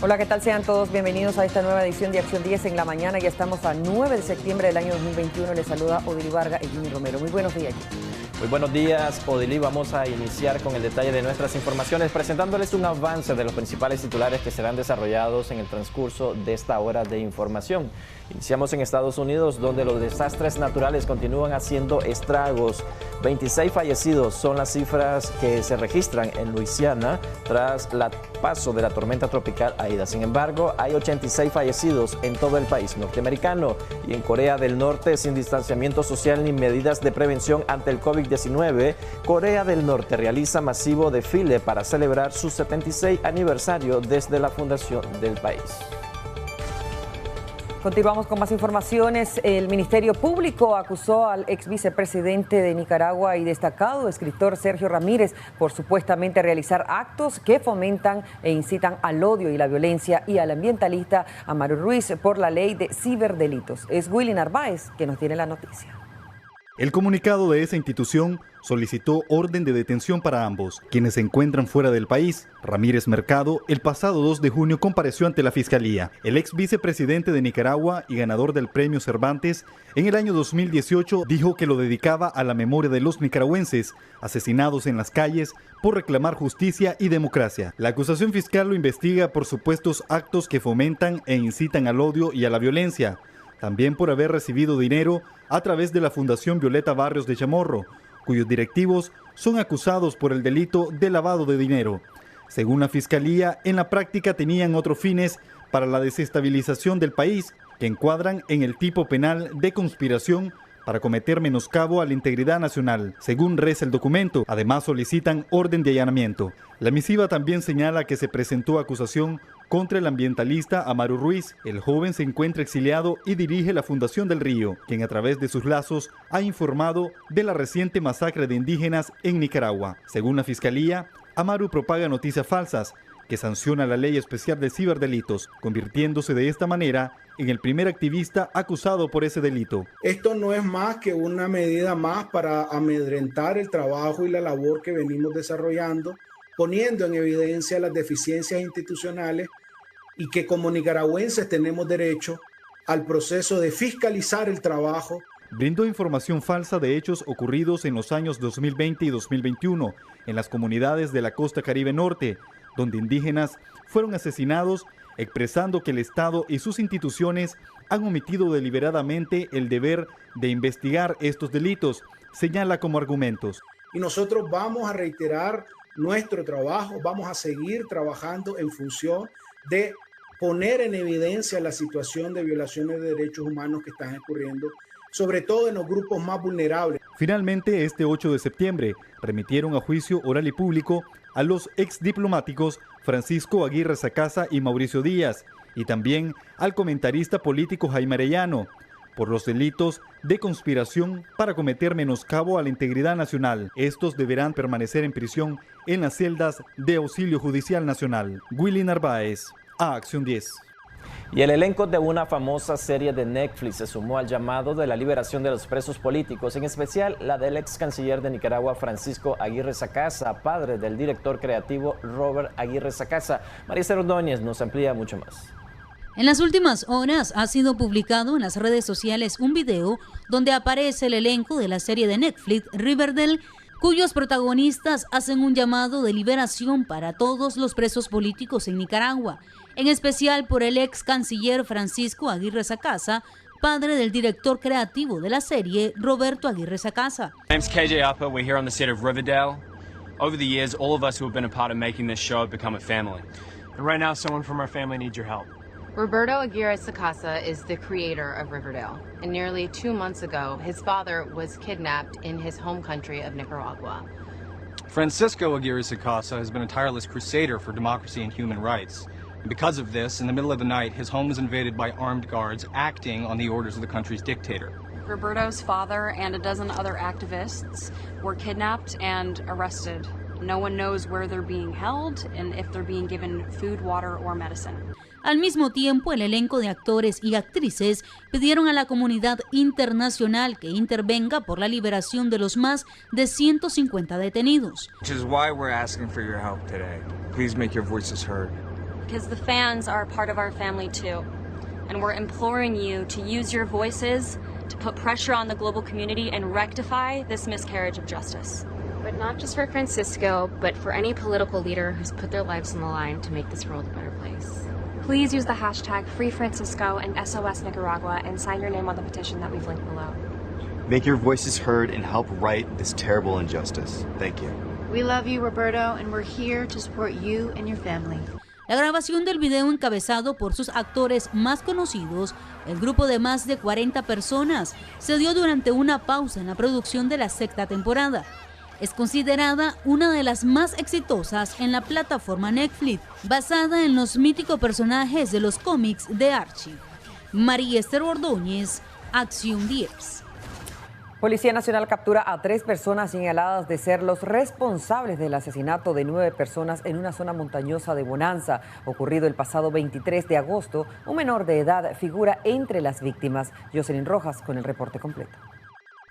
Hola, ¿qué tal? Sean todos bienvenidos a esta nueva edición de Acción 10 en la mañana. Ya estamos a 9 de septiembre del año 2021. Les saluda Odili Varga y Jimmy Romero. Muy buenos días. Muy buenos días, Odili. Vamos a iniciar con el detalle de nuestras informaciones, presentándoles un avance de los principales titulares que serán desarrollados en el transcurso de esta hora de información. Iniciamos en Estados Unidos, donde los desastres naturales continúan haciendo estragos. 26 fallecidos son las cifras que se registran en Luisiana tras el paso de la tormenta tropical Aida. Sin embargo, hay 86 fallecidos en todo el país norteamericano y en Corea del Norte, sin distanciamiento social ni medidas de prevención ante el COVID-19, Corea del Norte realiza masivo desfile para celebrar su 76 aniversario desde la fundación del país. Continuamos con más informaciones. El Ministerio Público acusó al ex vicepresidente de Nicaragua y destacado escritor Sergio Ramírez por supuestamente realizar actos que fomentan e incitan al odio y la violencia, y al ambientalista Amaru Ruiz por la ley de ciberdelitos. Es Willy Narváez que nos tiene la noticia. El comunicado de esa institución solicitó orden de detención para ambos, quienes se encuentran fuera del país. Ramírez Mercado, el pasado 2 de junio, compareció ante la Fiscalía. El ex vicepresidente de Nicaragua y ganador del Premio Cervantes, en el año 2018 dijo que lo dedicaba a la memoria de los nicaragüenses asesinados en las calles por reclamar justicia y democracia. La acusación fiscal lo investiga por supuestos actos que fomentan e incitan al odio y a la violencia. También por haber recibido dinero a través de la Fundación Violeta Barrios de Chamorro, cuyos directivos son acusados por el delito de lavado de dinero. Según la Fiscalía, en la práctica tenían otros fines para la desestabilización del país, que encuadran en el tipo penal de conspiración para cometer menoscabo a la integridad nacional, según reza el documento. Además, solicitan orden de allanamiento. La misiva también señala que se presentó acusación contra el ambientalista Amaru Ruiz. El joven se encuentra exiliado y dirige la Fundación del Río, quien a través de sus lazos ha informado de la reciente masacre de indígenas en Nicaragua. Según la Fiscalía, Amaru propaga noticias falsas que sanciona la ley especial de ciberdelitos, convirtiéndose de esta manera en el primer activista acusado por ese delito. Esto no es más que una medida más para amedrentar el trabajo y la labor que venimos desarrollando, poniendo en evidencia las deficiencias institucionales y que como nicaragüenses tenemos derecho al proceso de fiscalizar el trabajo. Brindó información falsa de hechos ocurridos en los años 2020 y 2021 en las comunidades de la costa Caribe Norte, donde indígenas fueron asesinados, expresando que el Estado y sus instituciones han omitido deliberadamente el deber de investigar estos delitos, señala como argumentos. Y nosotros vamos a reiterar nuestro trabajo, vamos a seguir trabajando en función de poner en evidencia la situación de violaciones de derechos humanos que están ocurriendo, sobre todo en los grupos más vulnerables. Finalmente, este 8 de septiembre, remitieron a juicio oral y público a los exdiplomáticos Francisco Aguirre Sacasa y Mauricio Díaz, y también al comentarista político Jaime Arellano, por los delitos de conspiración para cometer menoscabo a la integridad nacional. Estos deberán permanecer en prisión en las celdas de Auxilio Judicial Nacional. Willy Narváez, a Acción 10. Y el elenco de una famosa serie de Netflix se sumó al llamado de la liberación de los presos políticos, en especial la del ex canciller de Nicaragua, Francisco Aguirre Sacasa, padre del director creativo Robert Aguirre Sacasa. Maricel Ordóñez nos amplía mucho más. En las últimas horas ha sido publicado en las redes sociales un video donde aparece el elenco de la serie de Netflix Riverdale, cuyos protagonistas hacen un llamado de liberación para todos los presos políticos en Nicaragua, en especial por el ex canciller Francisco Aguirre Sacasa, padre del director creativo de la serie, Roberto Aguirre Sacasa. My name's KJ Upper. We're here on the set of Riverdale. Over the years, all of us who have been a part of making this show have become a family. And right now, someone from our family needs your help. Roberto Aguirre Sacasa is the creator of Riverdale, and nearly 2 months ago, his father was kidnapped in his home country of Nicaragua. Francisco Aguirre Sacasa has been a tireless crusader for democracy and human rights. And because of this, in the middle of the night, his home was invaded by armed guards acting on the orders of the country's dictator. Roberto's father and a dozen other activists were kidnapped and arrested. No one knows where they're being held and if they're being given food, water, or medicine. Al mismo tiempo, el elenco de actores y actrices pidieron a la comunidad internacional que intervenga por la liberación de los más de 150 detenidos. Which is why we're asking for your help today. Please make your voices heard. because the fans are a part of our family too. And we're imploring you to use your voices to put pressure on the global community and rectify this miscarriage of justice. But not just for Francisco, but for any political leader who's put their lives on the line to make this world a better place. Please use the hashtag FreeFrancisco and SOS Nicaragua and sign your name on the petition that we've linked below. Make your voices heard and help right this terrible injustice. Thank you. We love you, Roberto, and we're here to support you and your family. La grabación del video, encabezado por sus actores más conocidos, el grupo de más de 40 personas, se dio durante una pausa en la producción de la sexta temporada. Es considerada una de las más exitosas en la plataforma Netflix, basada en los míticos personajes de los cómics de Archie. María Esther Ordóñez, Acción 10. Policía Nacional captura a 3 personas señaladas de ser los responsables del asesinato de 9 personas en una zona montañosa de Bonanza. Ocurrido el pasado 23 de agosto, un menor de edad figura entre las víctimas. Jocelyn Rojas con el reporte completo.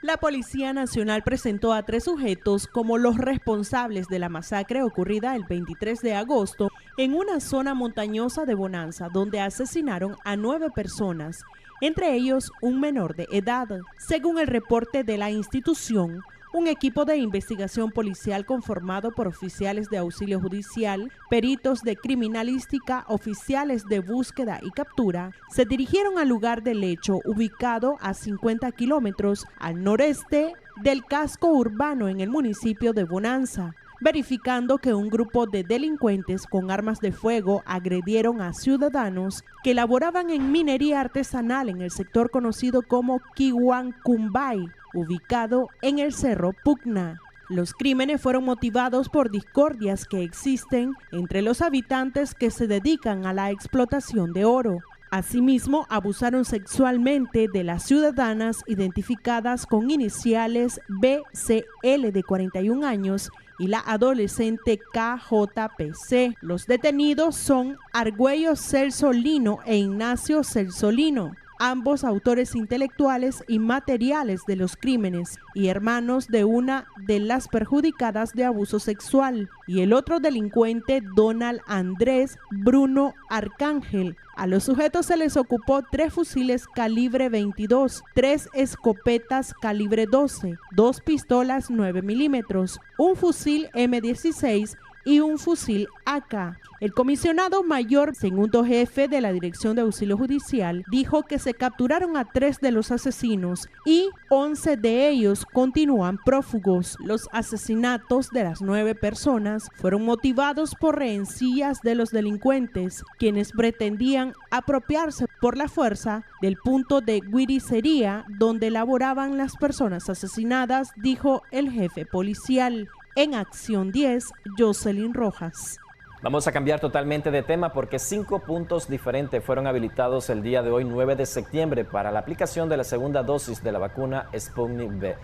La Policía Nacional presentó a 3 sujetos como los responsables de la masacre ocurrida el 23 de agosto en una zona montañosa de Bonanza, donde asesinaron a 9 personas, entre ellos un menor de edad. Según el reporte de la institución, un equipo de investigación policial conformado por oficiales de auxilio judicial, peritos de criminalística, oficiales de búsqueda y captura, se dirigieron al lugar del hecho, ubicado a 50 kilómetros al noreste del casco urbano en el municipio de Bonanza, verificando que un grupo de delincuentes con armas de fuego agredieron a ciudadanos que laboraban en minería artesanal en el sector conocido como Kiwankumbay, ubicado en el Cerro Pugna. Los crímenes fueron motivados por discordias que existen entre los habitantes que se dedican a la explotación de oro. Asimismo, abusaron sexualmente de las ciudadanas identificadas con iniciales BCL de 41 años y la adolescente KJPC. Los detenidos son Argüello Celso Lino e Ignacio Celso Lino, ambos autores intelectuales y materiales de los crímenes y hermanos de una de las perjudicadas de abuso sexual, y el otro delincuente Donald Andrés Bruno Arcángel. A los sujetos se les ocupó 3 fusiles calibre 22, 3 escopetas calibre 12, 2 pistolas 9 milímetros, un fusil M16 y un fusil AK. El comisionado mayor, segundo jefe de la Dirección de Auxilio Judicial, dijo que se capturaron a 3 de los asesinos y 11 de ellos continúan prófugos. Los asesinatos de las 9 personas fueron motivados por rencillas de los delincuentes, quienes pretendían apropiarse por la fuerza del punto de guiricería donde laboraban las personas asesinadas, dijo el jefe policial. En Acción 10, Jocelyn Rojas. Vamos a cambiar totalmente de tema porque 5 puntos diferentes fueron habilitados el día de hoy, 9 de septiembre, para la aplicación de la segunda dosis de la vacuna Sputnik V.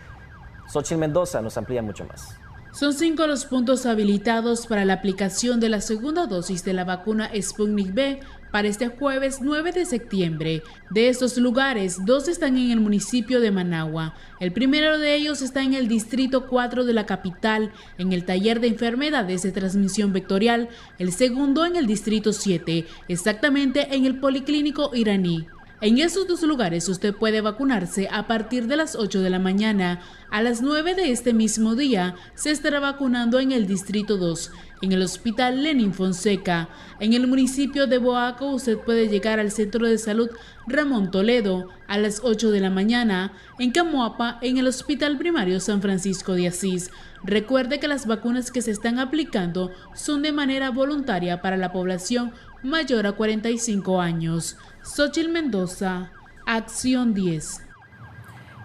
Xochitl Mendoza nos amplía mucho más. Son 5 los puntos habilitados para la aplicación de la segunda dosis de la vacuna Sputnik V para este jueves 9 de septiembre. De estos lugares, 2 están en el municipio de Managua. El primero de ellos está en el distrito 4 de la capital, en el taller de enfermedades de transmisión vectorial. El segundo en el distrito 7, exactamente en el policlínico iraní. En estos 2 lugares usted puede vacunarse a partir de las 8 de la mañana. A las 9 de este mismo día se estará vacunando en el distrito 2, en el hospital Lenin Fonseca. En el municipio de Boaco usted puede llegar al centro de salud Ramón Toledo a las 8 de la mañana. En Camoapa, en el hospital primario San Francisco de Asís. Recuerde que las vacunas que se están aplicando son de manera voluntaria para la población mayor a 45 años. Xochitl Mendoza, Acción 10.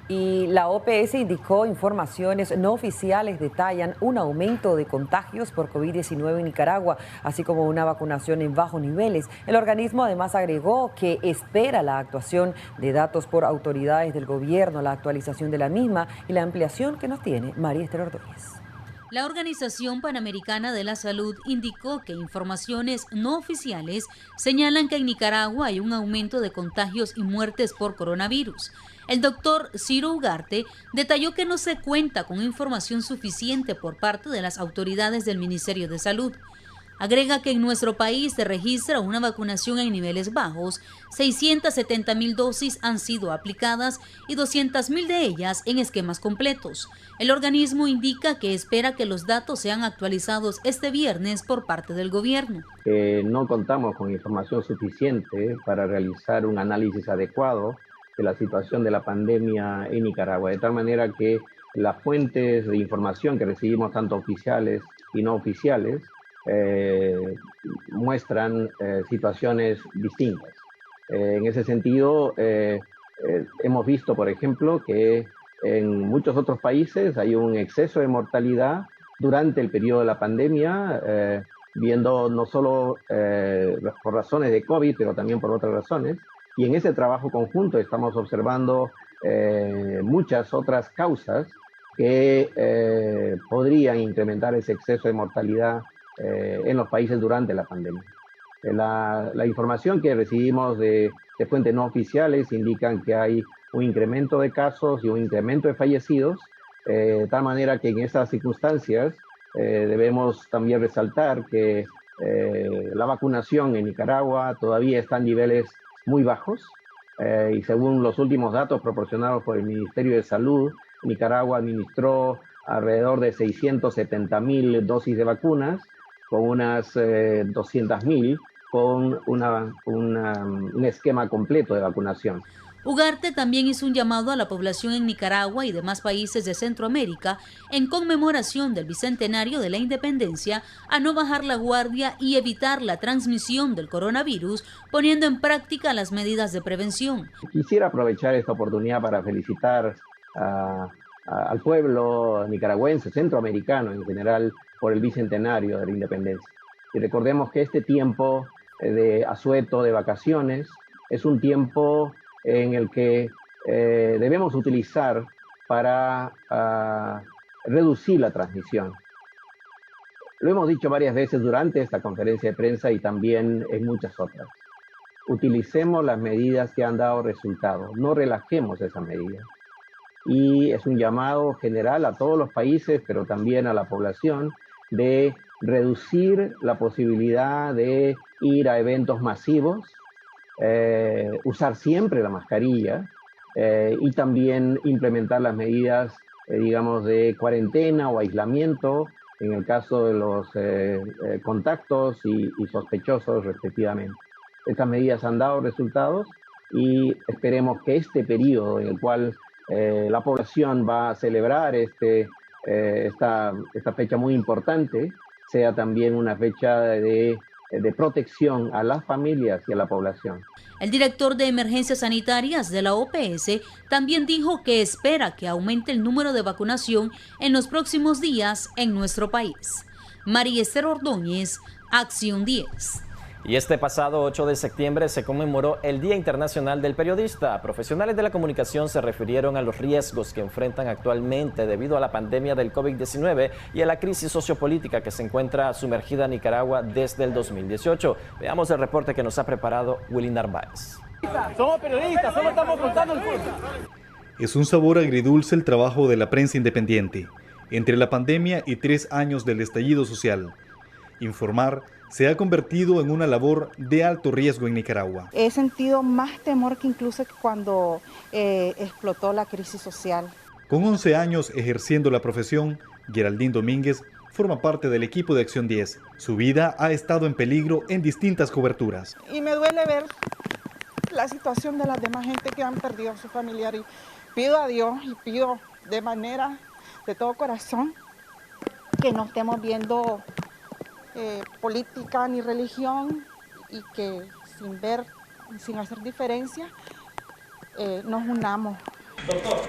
Y la OPS indicó informaciones no oficiales detallan un aumento de contagios por COVID-19 en Nicaragua, así como una vacunación en bajos niveles. El organismo además agregó que espera la actuación de datos por autoridades del gobierno, la actualización de la misma y la ampliación que nos tiene María Esther Ordóñez. La Organización Panamericana de la Salud indicó que informaciones no oficiales señalan que en Nicaragua hay un aumento de contagios y muertes por coronavirus. El doctor Ciro Ugarte detalló que no se cuenta con información suficiente por parte de las autoridades del Ministerio de Salud. Agrega que en nuestro país se registra una vacunación en niveles bajos, 670.000 dosis han sido aplicadas y 200.000 de ellas en esquemas completos. El organismo indica que espera que los datos sean actualizados este viernes por parte del gobierno. No contamos con información suficiente para realizar un análisis adecuado de la situación de la pandemia en Nicaragua, de tal manera que las fuentes de información que recibimos, tanto oficiales y no oficiales, muestran situaciones distintas. En ese sentido, hemos visto, por ejemplo, que en muchos otros países hay un exceso de mortalidad durante el periodo de la pandemia, viendo no solo por razones de COVID, pero también por otras razones. Y en ese trabajo conjunto estamos observando muchas otras causas que podrían incrementar ese exceso de mortalidad en los países durante la pandemia. La información que recibimos de fuentes no oficiales indican que hay un incremento de casos y un incremento de fallecidos, de tal manera que en esas circunstancias debemos también resaltar que la vacunación en Nicaragua todavía está en niveles muy bajos, y según los últimos datos proporcionados por el Ministerio de Salud, Nicaragua administró alrededor de 670.000 dosis de vacunas, con unas 200.000 con un esquema completo de vacunación. Ugarte también hizo un llamado a la población en Nicaragua y demás países de Centroamérica en conmemoración del bicentenario de la independencia a no bajar la guardia y evitar la transmisión del coronavirus, poniendo en práctica las medidas de prevención. Quisiera aprovechar esta oportunidad para felicitar al pueblo nicaragüense, centroamericano en general, por el bicentenario de la independencia. Y recordemos que este tiempo de asueto, de vacaciones, es un tiempo en el que debemos utilizar para reducir la transmisión. Lo hemos dicho varias veces durante esta conferencia de prensa y también en muchas otras. Utilicemos las medidas que han dado resultado, no relajemos esas medidas. Y es un llamado general a todos los países, pero también a la población, de reducir la posibilidad de ir a eventos masivos, usar siempre la mascarilla y también implementar las medidas, digamos, de cuarentena o aislamiento en el caso de los contactos y sospechosos respectivamente. Estas medidas han dado resultados y esperemos que este periodo en el cual la población va a celebrar esta fecha muy importante sea también una fecha de protección a las familias y a la población. El director de Emergencias Sanitarias de la OPS también dijo que espera que aumente el número de vacunación en los próximos días en nuestro país. María Esther Ordóñez, Acción 10. Y este pasado 8 de septiembre se conmemoró el Día Internacional del Periodista. Profesionales de la comunicación se refirieron a los riesgos que enfrentan actualmente debido a la pandemia del COVID-19 y a la crisis sociopolítica que se encuentra sumergida en Nicaragua desde el 2018. Veamos el reporte que nos ha preparado Willy Narváez. Somos periodistas, solo estamos contando el fútbol. Es un sabor agridulce el trabajo de la prensa independiente. Entre la pandemia y 3 años del estallido social, informar se ha convertido en una labor de alto riesgo en Nicaragua. He sentido más temor que incluso cuando explotó la crisis social. Con 11 años ejerciendo la profesión, Geraldine Domínguez forma parte del equipo de Acción 10. Su vida ha estado en peligro en distintas coberturas. Y me duele ver la situación de las demás gente que han perdido a su familiar. Y pido a Dios y pido de todo corazón que no estemos viendo política ni religión y que sin hacer diferencia, nos unamos. Doctor.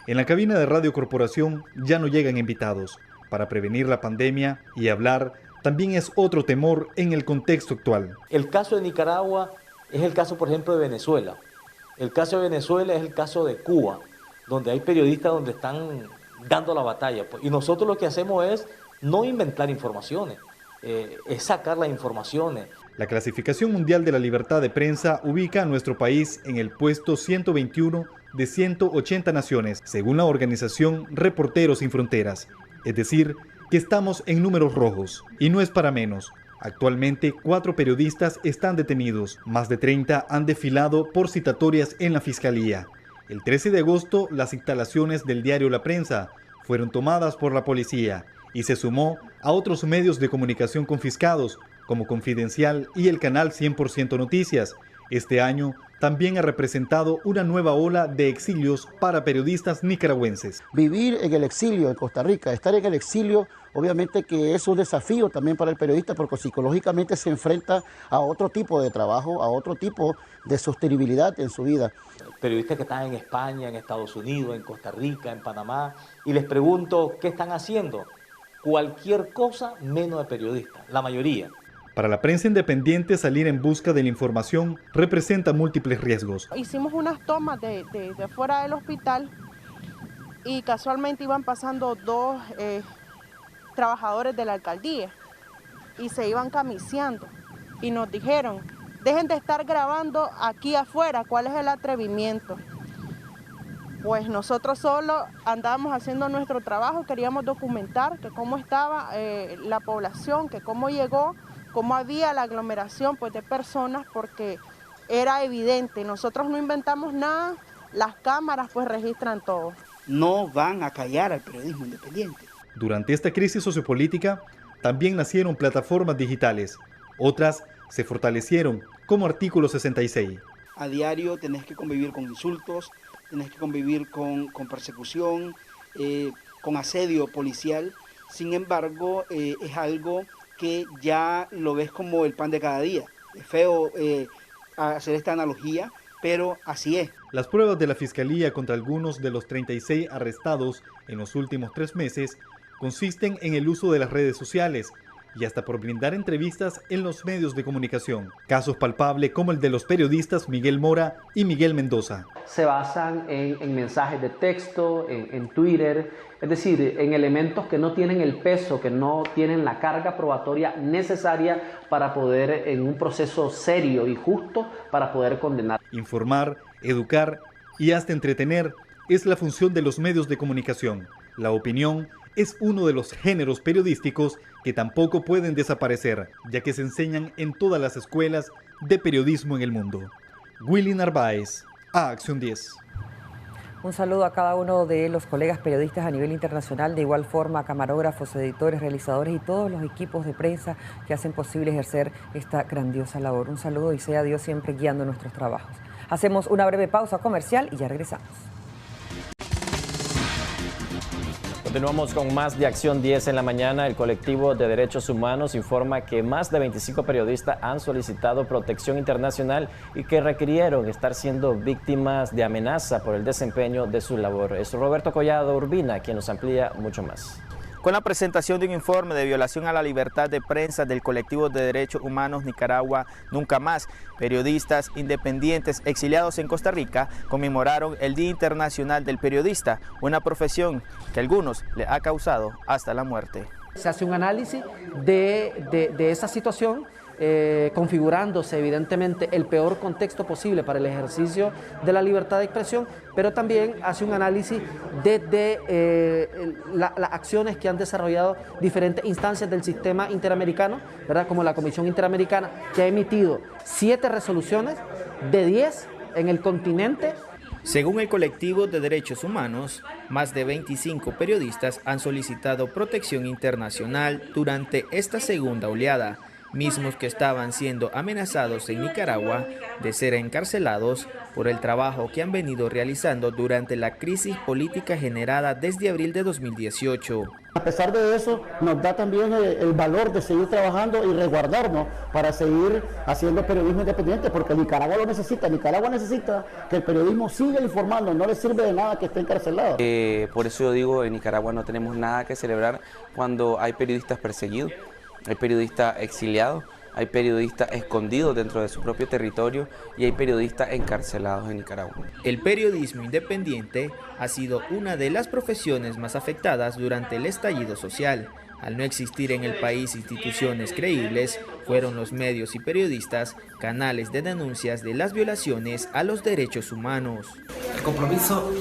En la cabina de Radio Corporación ya no llegan invitados. Para prevenir la pandemia y hablar también es otro temor en el contexto actual. El caso de Nicaragua es el caso, por ejemplo, de Venezuela. El caso de Venezuela es el caso de Cuba, donde hay periodistas donde están dando la batalla. Y nosotros lo que hacemos es no inventar informaciones, es sacar las informaciones. La Clasificación Mundial de la Libertad de Prensa ubica a nuestro país en el puesto 121 de 180 naciones, según la organización Reporteros Sin Fronteras. Es decir, que estamos en números rojos, y no es para menos. Actualmente, 4 periodistas están detenidos, más de 30 han desfilado por citatorias en la Fiscalía. El 13 de agosto, las instalaciones del diario La Prensa fueron tomadas por la policía y se sumó a otros medios de comunicación confiscados, como Confidencial y el canal 100% Noticias. Este año también ha representado una nueva ola de exilios para periodistas nicaragüenses. Vivir en el exilio en Costa Rica, estar en el exilio, obviamente que es un desafío también para el periodista porque psicológicamente se enfrenta a otro tipo de trabajo, a otro tipo de sostenibilidad en su vida. Periodistas que están en España, en Estados Unidos, en Costa Rica, en Panamá, y les pregunto, ¿qué están haciendo? Cualquier cosa menos de periodistas, la mayoría. Para la prensa independiente, salir en busca de la información representa múltiples riesgos. Hicimos unas tomas de fuera del hospital y casualmente iban pasando 2 trabajadores de la alcaldía y se iban camiseando y nos dijeron, dejen de estar grabando aquí afuera, ¿cuál es el atrevimiento? Pues nosotros solo andábamos haciendo nuestro trabajo, queríamos documentar que cómo estaba la población, que cómo llegó, cómo había la aglomeración pues, de personas, porque era evidente, nosotros no inventamos nada, las cámaras pues registran todo. No van a callar al periodismo independiente. Durante esta crisis sociopolítica, también nacieron plataformas digitales. Otras se fortalecieron, como Artículo 66. A diario tenés que convivir con insultos, tenés que convivir con persecución, con asedio policial. Sin embargo, es algo que ya lo ves como el pan de cada día. Es feo hacer esta analogía, pero así es. Las pruebas de la Fiscalía contra algunos de los 36 arrestados en los últimos 3 meses consisten en el uso de las redes sociales y hasta por brindar entrevistas en los medios de comunicación. Casos palpables como el de los periodistas Miguel Mora y Miguel Mendoza. Se basan en mensajes de texto, en Twitter, es decir, en elementos que no tienen el peso, que no tienen la carga probatoria necesaria para poder, en un proceso serio y justo, para poder condenar. Informar, educar y hasta entretener es la función de los medios de comunicación. La opinión es uno de los géneros periodísticos que tampoco pueden desaparecer, ya que se enseñan en todas las escuelas de periodismo en el mundo. Willy Narváez, a Acción 10. Un saludo a cada uno de los colegas periodistas a nivel internacional, de igual forma camarógrafos, editores, realizadores y todos los equipos de prensa que hacen posible ejercer esta grandiosa labor. Un saludo y sea Dios siempre guiando nuestros trabajos. Hacemos una breve pausa comercial y ya regresamos. Continuamos con más de Acción 10 en la mañana. El colectivo de derechos humanos informa que más de 25 periodistas han solicitado protección internacional y que requirieron estar siendo víctimas de amenaza por el desempeño de su labor. Es Roberto Collado Urbina quien nos amplía mucho más. Con la presentación de un informe de violación a la libertad de prensa del colectivo de derechos humanos Nicaragua Nunca Más, periodistas independientes exiliados en Costa Rica conmemoraron el Día Internacional del Periodista, una profesión que a algunos le ha causado hasta la muerte. Se hace un análisis de esa situación, configurándose evidentemente el peor contexto posible para el ejercicio de la libertad de expresión, pero también hace un análisis desde las acciones que han desarrollado diferentes instancias del sistema interamericano, ¿verdad? Como la Comisión Interamericana, que ha emitido 7 resoluciones de 10 en el continente. Según el colectivo de derechos humanos, más de 25 periodistas han solicitado protección internacional durante esta segunda oleada, mismos que estaban siendo amenazados en Nicaragua de ser encarcelados por el trabajo que han venido realizando durante la crisis política generada desde abril de 2018. A pesar de eso, nos da también el valor de seguir trabajando y resguardarnos para seguir haciendo periodismo independiente, porque Nicaragua lo necesita. Nicaragua necesita que el periodismo siga informando, no le sirve de nada que esté encarcelado. Por eso yo digo, en Nicaragua no tenemos nada que celebrar cuando hay periodistas perseguidos. Hay periodistas exiliados, hay periodistas escondidos dentro de su propio territorio y hay periodistas encarcelados en Nicaragua. El periodismo independiente ha sido una de las profesiones más afectadas durante el estallido social. Al no existir en el país instituciones creíbles, fueron los medios y periodistas canales de denuncias de las violaciones a los derechos humanos. El compromiso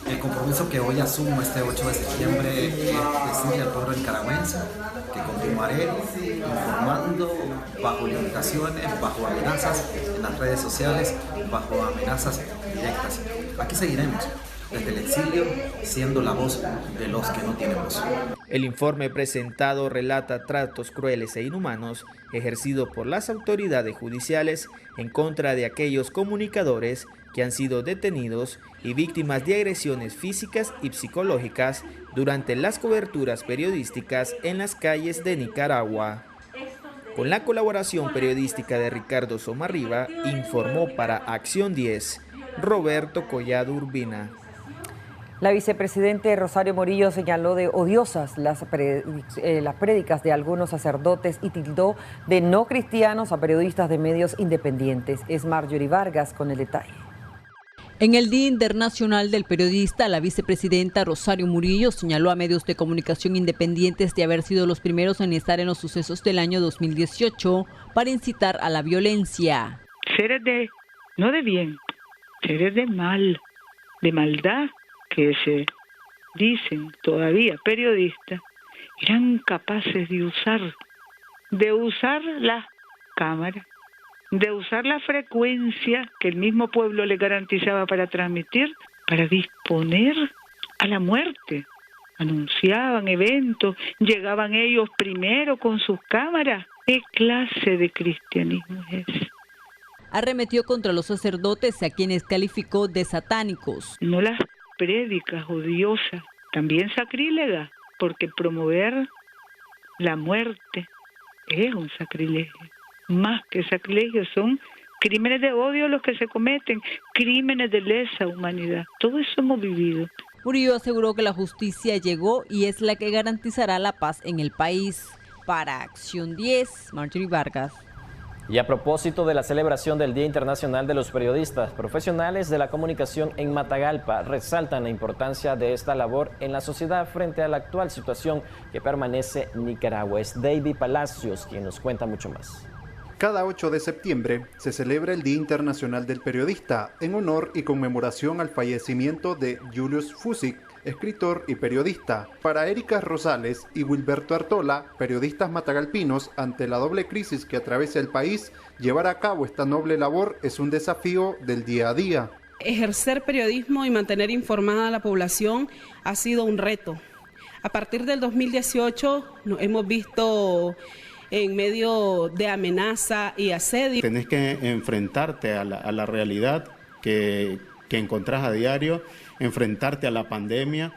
El compromiso que hoy asumo este 8 de septiembre es decirle al pueblo nicaragüense que continuaré informando bajo limitaciones, bajo amenazas en las redes sociales, bajo amenazas directas. Aquí seguiremos desde el exilio, siendo la voz de los que no tienen voz. El informe presentado relata tratos crueles e inhumanos ejercidos por las autoridades judiciales en contra de aquellos comunicadores que han sido detenidos y víctimas de agresiones físicas y psicológicas durante las coberturas periodísticas en las calles de Nicaragua. Con la colaboración periodística de Ricardo Somarriba, informó para Acción 10, Roberto Collado Urbina. La vicepresidente Rosario Murillo señaló de odiosas las prédicas de algunos sacerdotes y tildó de no cristianos a periodistas de medios independientes. Es Marjorie Vargas con el detalle. En el Día Internacional del Periodista, la vicepresidenta Rosario Murillo señaló a medios de comunicación independientes de haber sido los primeros en estar en los sucesos del año 2018 para incitar a la violencia. Seres no de bien, seres de mal, de maldad, que se dicen todavía periodistas, eran capaces de usar la cámara, de usar la frecuencia que el mismo pueblo le garantizaba para transmitir, para disponer a la muerte. Anunciaban eventos, llegaban ellos primero con sus cámaras. ¿Qué clase de cristianismo es ese? Arremetió contra los sacerdotes a quienes calificó de satánicos. No las prédicas odiosas, también sacrílegas, porque promover la muerte es un sacrilegio. Más que sacrilegio, son crímenes de odio los que se cometen, crímenes de lesa humanidad. Todo eso hemos vivido. Murillo aseguró que la justicia llegó y es la que garantizará la paz en el país. Para Acción 10, Marjorie Vargas. Y a propósito de la celebración del Día Internacional de los Periodistas, profesionales de la comunicación en Matagalpa resaltan la importancia de esta labor en la sociedad frente a la actual situación que permanece en Nicaragua. Es David Palacios quien nos cuenta mucho más. Cada 8 de septiembre se celebra el Día Internacional del Periodista en honor y conmemoración al fallecimiento de Julius Fusic, escritor y periodista. Para Erika Rosales y Wilberto Artola, periodistas matagalpinos, ante la doble crisis que atraviesa el país, llevar a cabo esta noble labor es un desafío del día a día. Ejercer periodismo y mantener informada a la población ha sido un reto. A partir del 2018 nos hemos visto en medio de amenaza y asedio. Tenés que enfrentarte a la realidad que encontrás a diario, enfrentarte a la pandemia,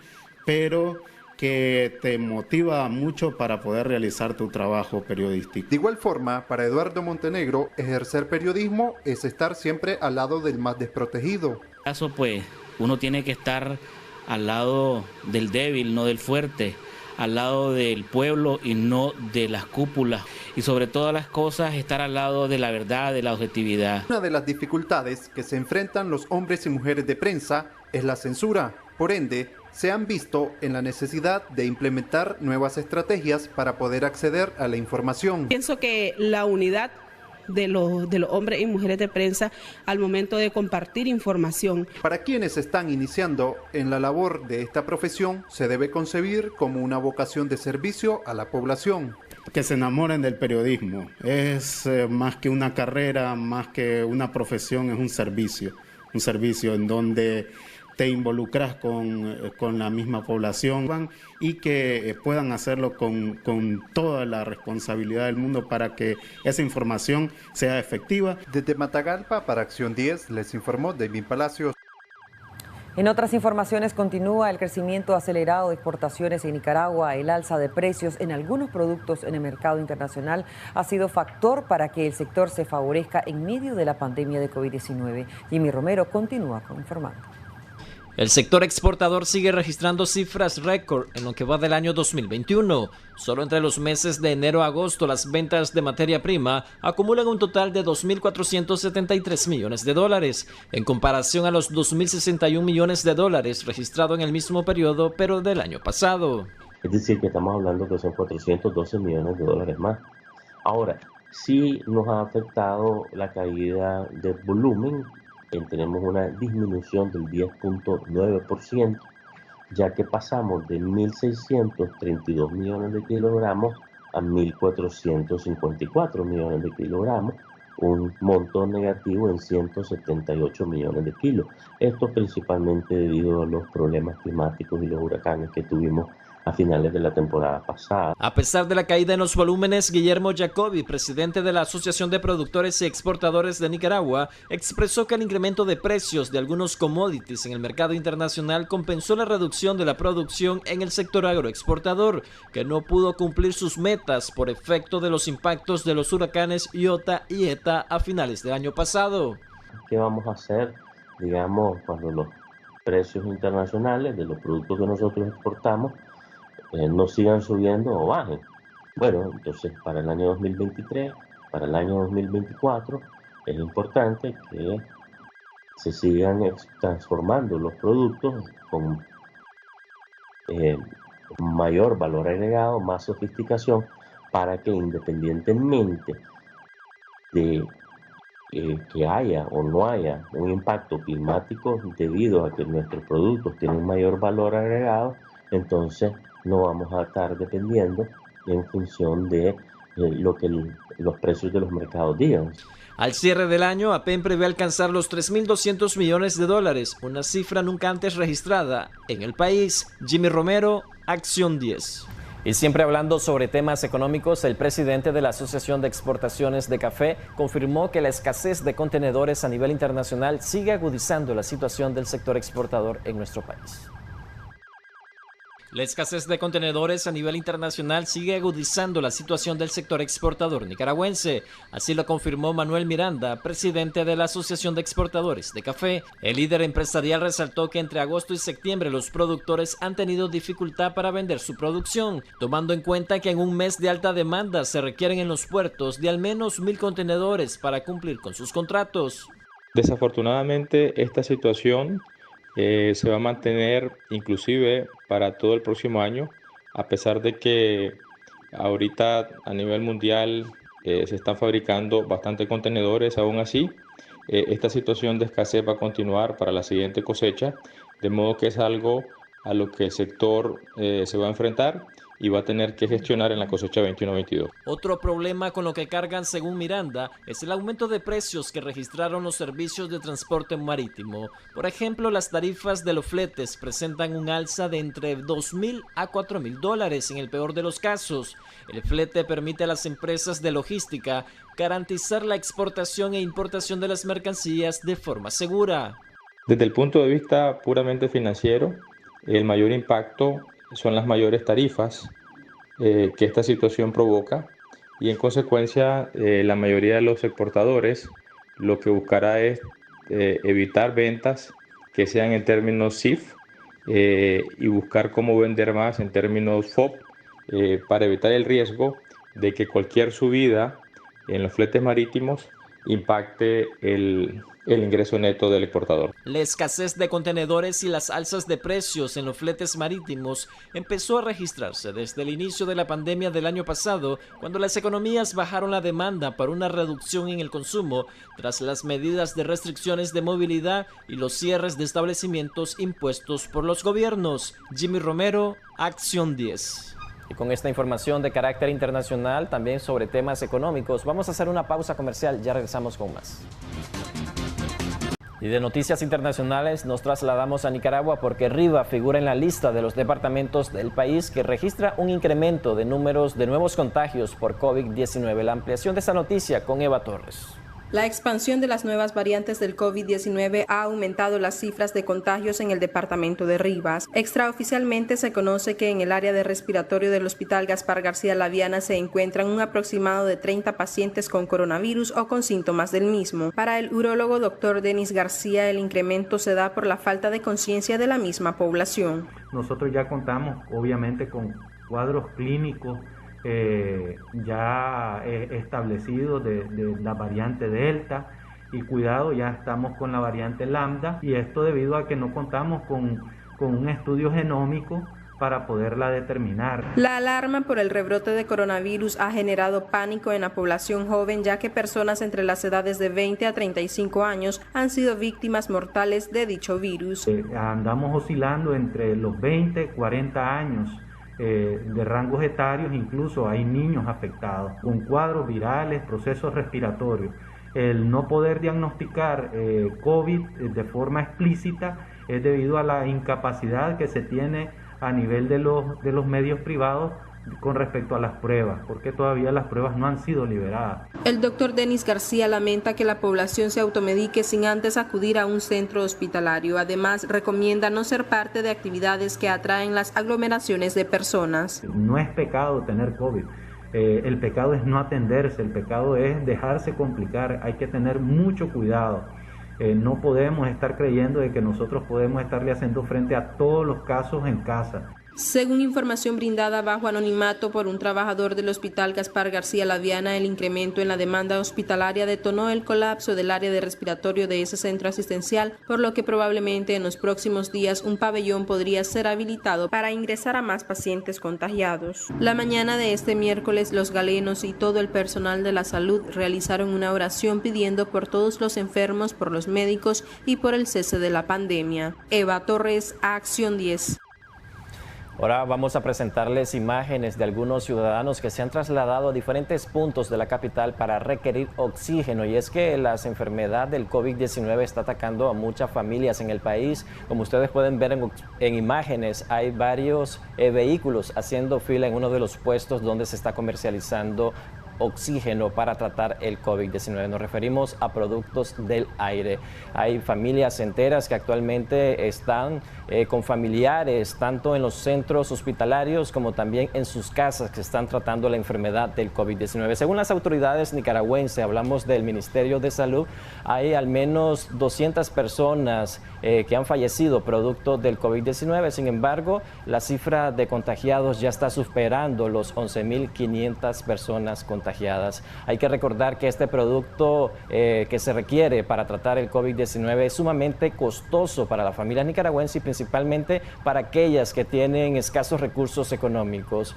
pero que te motiva mucho para poder realizar tu trabajo periodístico. De igual forma, para Eduardo Montenegro, ejercer periodismo es estar siempre al lado del más desprotegido. En este caso, pues, uno tiene que estar al lado del débil, no del fuerte, al lado del pueblo y no de las cúpulas. Y sobre todas las cosas, estar al lado de la verdad, de la objetividad. Una de las dificultades que se enfrentan los hombres y mujeres de prensa es la censura. Por ende, se han visto en la necesidad de implementar nuevas estrategias para poder acceder a la información. Pienso que la unidad de los hombres y mujeres de prensa al momento de compartir información. Para quienes están iniciando en la labor de esta profesión, se debe concebir como una vocación de servicio a la población. Que se enamoren del periodismo. Es más que una carrera, más que una profesión, es un servicio en donde te involucras con la misma población y que puedan hacerlo con toda la responsabilidad del mundo para que esa información sea efectiva. Desde Matagalpa, para Acción 10, les informó David Palacios. En otras informaciones, continúa el crecimiento acelerado de exportaciones en Nicaragua. El alza de precios en algunos productos en el mercado internacional ha sido factor para que el sector se favorezca en medio de la pandemia de COVID-19. Jimmy Romero continúa informando. El sector exportador sigue registrando cifras récord en lo que va del año 2021. Solo entre los meses de enero a agosto, las ventas de materia prima acumulan un total de 2.473 millones de dólares, en comparación a los 2.061 millones de dólares registrados en el mismo periodo, pero del año pasado. Es decir, que estamos hablando que son 412 millones de dólares más. Ahora, sí nos ha afectado la caída de volumen tenemos una disminución del 10.9%, ya que pasamos de 1.632 millones de kilogramos a 1.454 millones de kilogramos, un monto negativo en 178 millones de kilos. Esto principalmente debido a los problemas climáticos y los huracanes que tuvimos a finales de la temporada pasada. A pesar de la caída en los volúmenes, Guillermo Jacobi, presidente de la Asociación de Productores y Exportadores de Nicaragua, expresó que el incremento de precios de algunos commodities en el mercado internacional compensó la reducción de la producción en el sector agroexportador, que no pudo cumplir sus metas por efecto de los impactos de los huracanes Iota y Eta a finales del año pasado. ¿Qué vamos a hacer, digamos, cuando los precios internacionales de los productos que nosotros exportamos no sigan subiendo o bajen? Bueno, entonces para el año 2023, para el año 2024, es importante que se sigan transformando los productos con mayor valor agregado, más sofisticación, para que independientemente de que haya o no haya un impacto climático debido a que nuestros productos tienen mayor valor agregado, entonces no vamos a estar dependiendo en función de lo que los precios de los mercados digan. Al cierre del año, APEM prevé alcanzar los 3.200 millones de dólares, una cifra nunca antes registrada en el país. Jimmy Romero, Acción 10. Y siempre hablando sobre temas económicos, el presidente de la Asociación de Exportaciones de Café confirmó que la escasez de contenedores a nivel internacional sigue agudizando la situación del sector exportador en nuestro país. La escasez de contenedores a nivel internacional sigue agudizando la situación del sector exportador nicaragüense. Así lo confirmó Manuel Miranda, presidente de la Asociación de Exportadores de Café. El líder empresarial resaltó que entre agosto y septiembre los productores han tenido dificultad para vender su producción, tomando en cuenta que en un mes de alta demanda se requieren en los puertos de al menos 1.000 contenedores para cumplir con sus contratos. Desafortunadamente, esta situación se va a mantener inclusive para todo el próximo año, a pesar de que ahorita a nivel mundial se están fabricando bastantes contenedores. Aún así, esta situación de escasez va a continuar para la siguiente cosecha, de modo que es algo a lo que el sector se va a enfrentar y va a tener que gestionar en la cosecha 21-22. Otro problema con lo que cargan, según Miranda, es el aumento de precios que registraron los servicios de transporte marítimo. Por ejemplo, las tarifas de los fletes presentan un alza de entre $2,000 a $4,000 en el peor de los casos. El flete permite a las empresas de logística garantizar la exportación e importación de las mercancías de forma segura. Desde el punto de vista puramente financiero, el mayor impacto son las mayores tarifas que esta situación provoca, y en consecuencia la mayoría de los exportadores lo que buscará es evitar ventas que sean en términos CIF y buscar cómo vender más en términos FOB para evitar el riesgo de que cualquier subida en los fletes marítimos impacte el ingreso neto del exportador. La escasez de contenedores y las alzas de precios en los fletes marítimos empezó a registrarse desde el inicio de la pandemia del año pasado, cuando las economías bajaron la demanda para una reducción en el consumo tras las medidas de restricciones de movilidad y los cierres de establecimientos impuestos por los gobiernos. Jimmy Romero, Acción 10. Y con esta información de carácter internacional, también sobre temas económicos, vamos a hacer una pausa comercial. Ya regresamos con más. Y de noticias internacionales nos trasladamos a Nicaragua porque Riva figura en la lista de los departamentos del país que registra un incremento de números de nuevos contagios por COVID-19. La ampliación de esta noticia con Eva Torres. La expansión de las nuevas variantes del COVID-19 ha aumentado las cifras de contagios en el departamento de Rivas. Extraoficialmente se conoce que en el área de respiratorio del Hospital Gaspar García Laviana se encuentran un aproximado de 30 pacientes con coronavirus o con síntomas del mismo. Para el urólogo Dr. Denis García, el incremento se da por la falta de conciencia de la misma población. Nosotros ya contamos, obviamente, con cuadros clínicos ya establecidos de la variante Delta, y cuidado, ya estamos con la variante Lambda, y esto debido a que no contamos con un estudio genómico para poderla determinar. La alarma por el rebrote de coronavirus ha generado pánico en la población joven, ya que personas entre las edades de 20 a 35 años han sido víctimas mortales de dicho virus. Andamos oscilando entre los 20 y 40 años de rangos etarios, incluso hay niños afectados con cuadros virales, procesos respiratorios. El no poder diagnosticar COVID de forma explícita es debido a la incapacidad que se tiene a nivel de los medios privados con respecto a las pruebas, porque todavía las pruebas no han sido liberadas. El doctor Denis García lamenta que la población se automedique sin antes acudir a un centro hospitalario. Además, recomienda no ser parte de actividades que atraen las aglomeraciones de personas. No es pecado tener COVID. El pecado es no atenderse, el pecado es dejarse complicar. Hay que tener mucho cuidado. No podemos estar creyendo de que nosotros podemos estarle haciendo frente a todos los casos en casa. Según información brindada bajo anonimato por un trabajador del Hospital Gaspar García Laviana, el incremento en la demanda hospitalaria detonó el colapso del área de respiratorio de ese centro asistencial, por lo que probablemente en los próximos días un pabellón podría ser habilitado para ingresar a más pacientes contagiados. La mañana de este miércoles, los galenos y todo el personal de la salud realizaron una oración pidiendo por todos los enfermos, por los médicos y por el cese de la pandemia. Eva Torres, Acción 10. Ahora vamos a presentarles imágenes de algunos ciudadanos que se han trasladado a diferentes puntos de la capital para requerir oxígeno. Y es que la enfermedad del COVID-19 está atacando a muchas familias en el país. Como ustedes pueden ver en imágenes, hay varios vehículos haciendo fila en uno de los puestos donde se está comercializando oxígeno para tratar el COVID-19. Nos referimos a productos del aire. Hay familias enteras que actualmente están con familiares, tanto en los centros hospitalarios como también en sus casas, que están tratando la enfermedad del COVID-19. Según las autoridades nicaragüenses, hablamos del Ministerio de Salud, hay al menos 200 personas que han fallecido producto del COVID-19. Sin embargo, la cifra de contagiados ya está superando los 11.500 personas contagiadas. Hay que recordar que este producto que se requiere para tratar el COVID-19 es sumamente costoso para la familia nicaragüense y principalmente para aquellas que tienen escasos recursos económicos.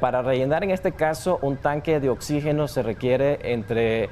Para rellenar en este caso un tanque de oxígeno se requiere entre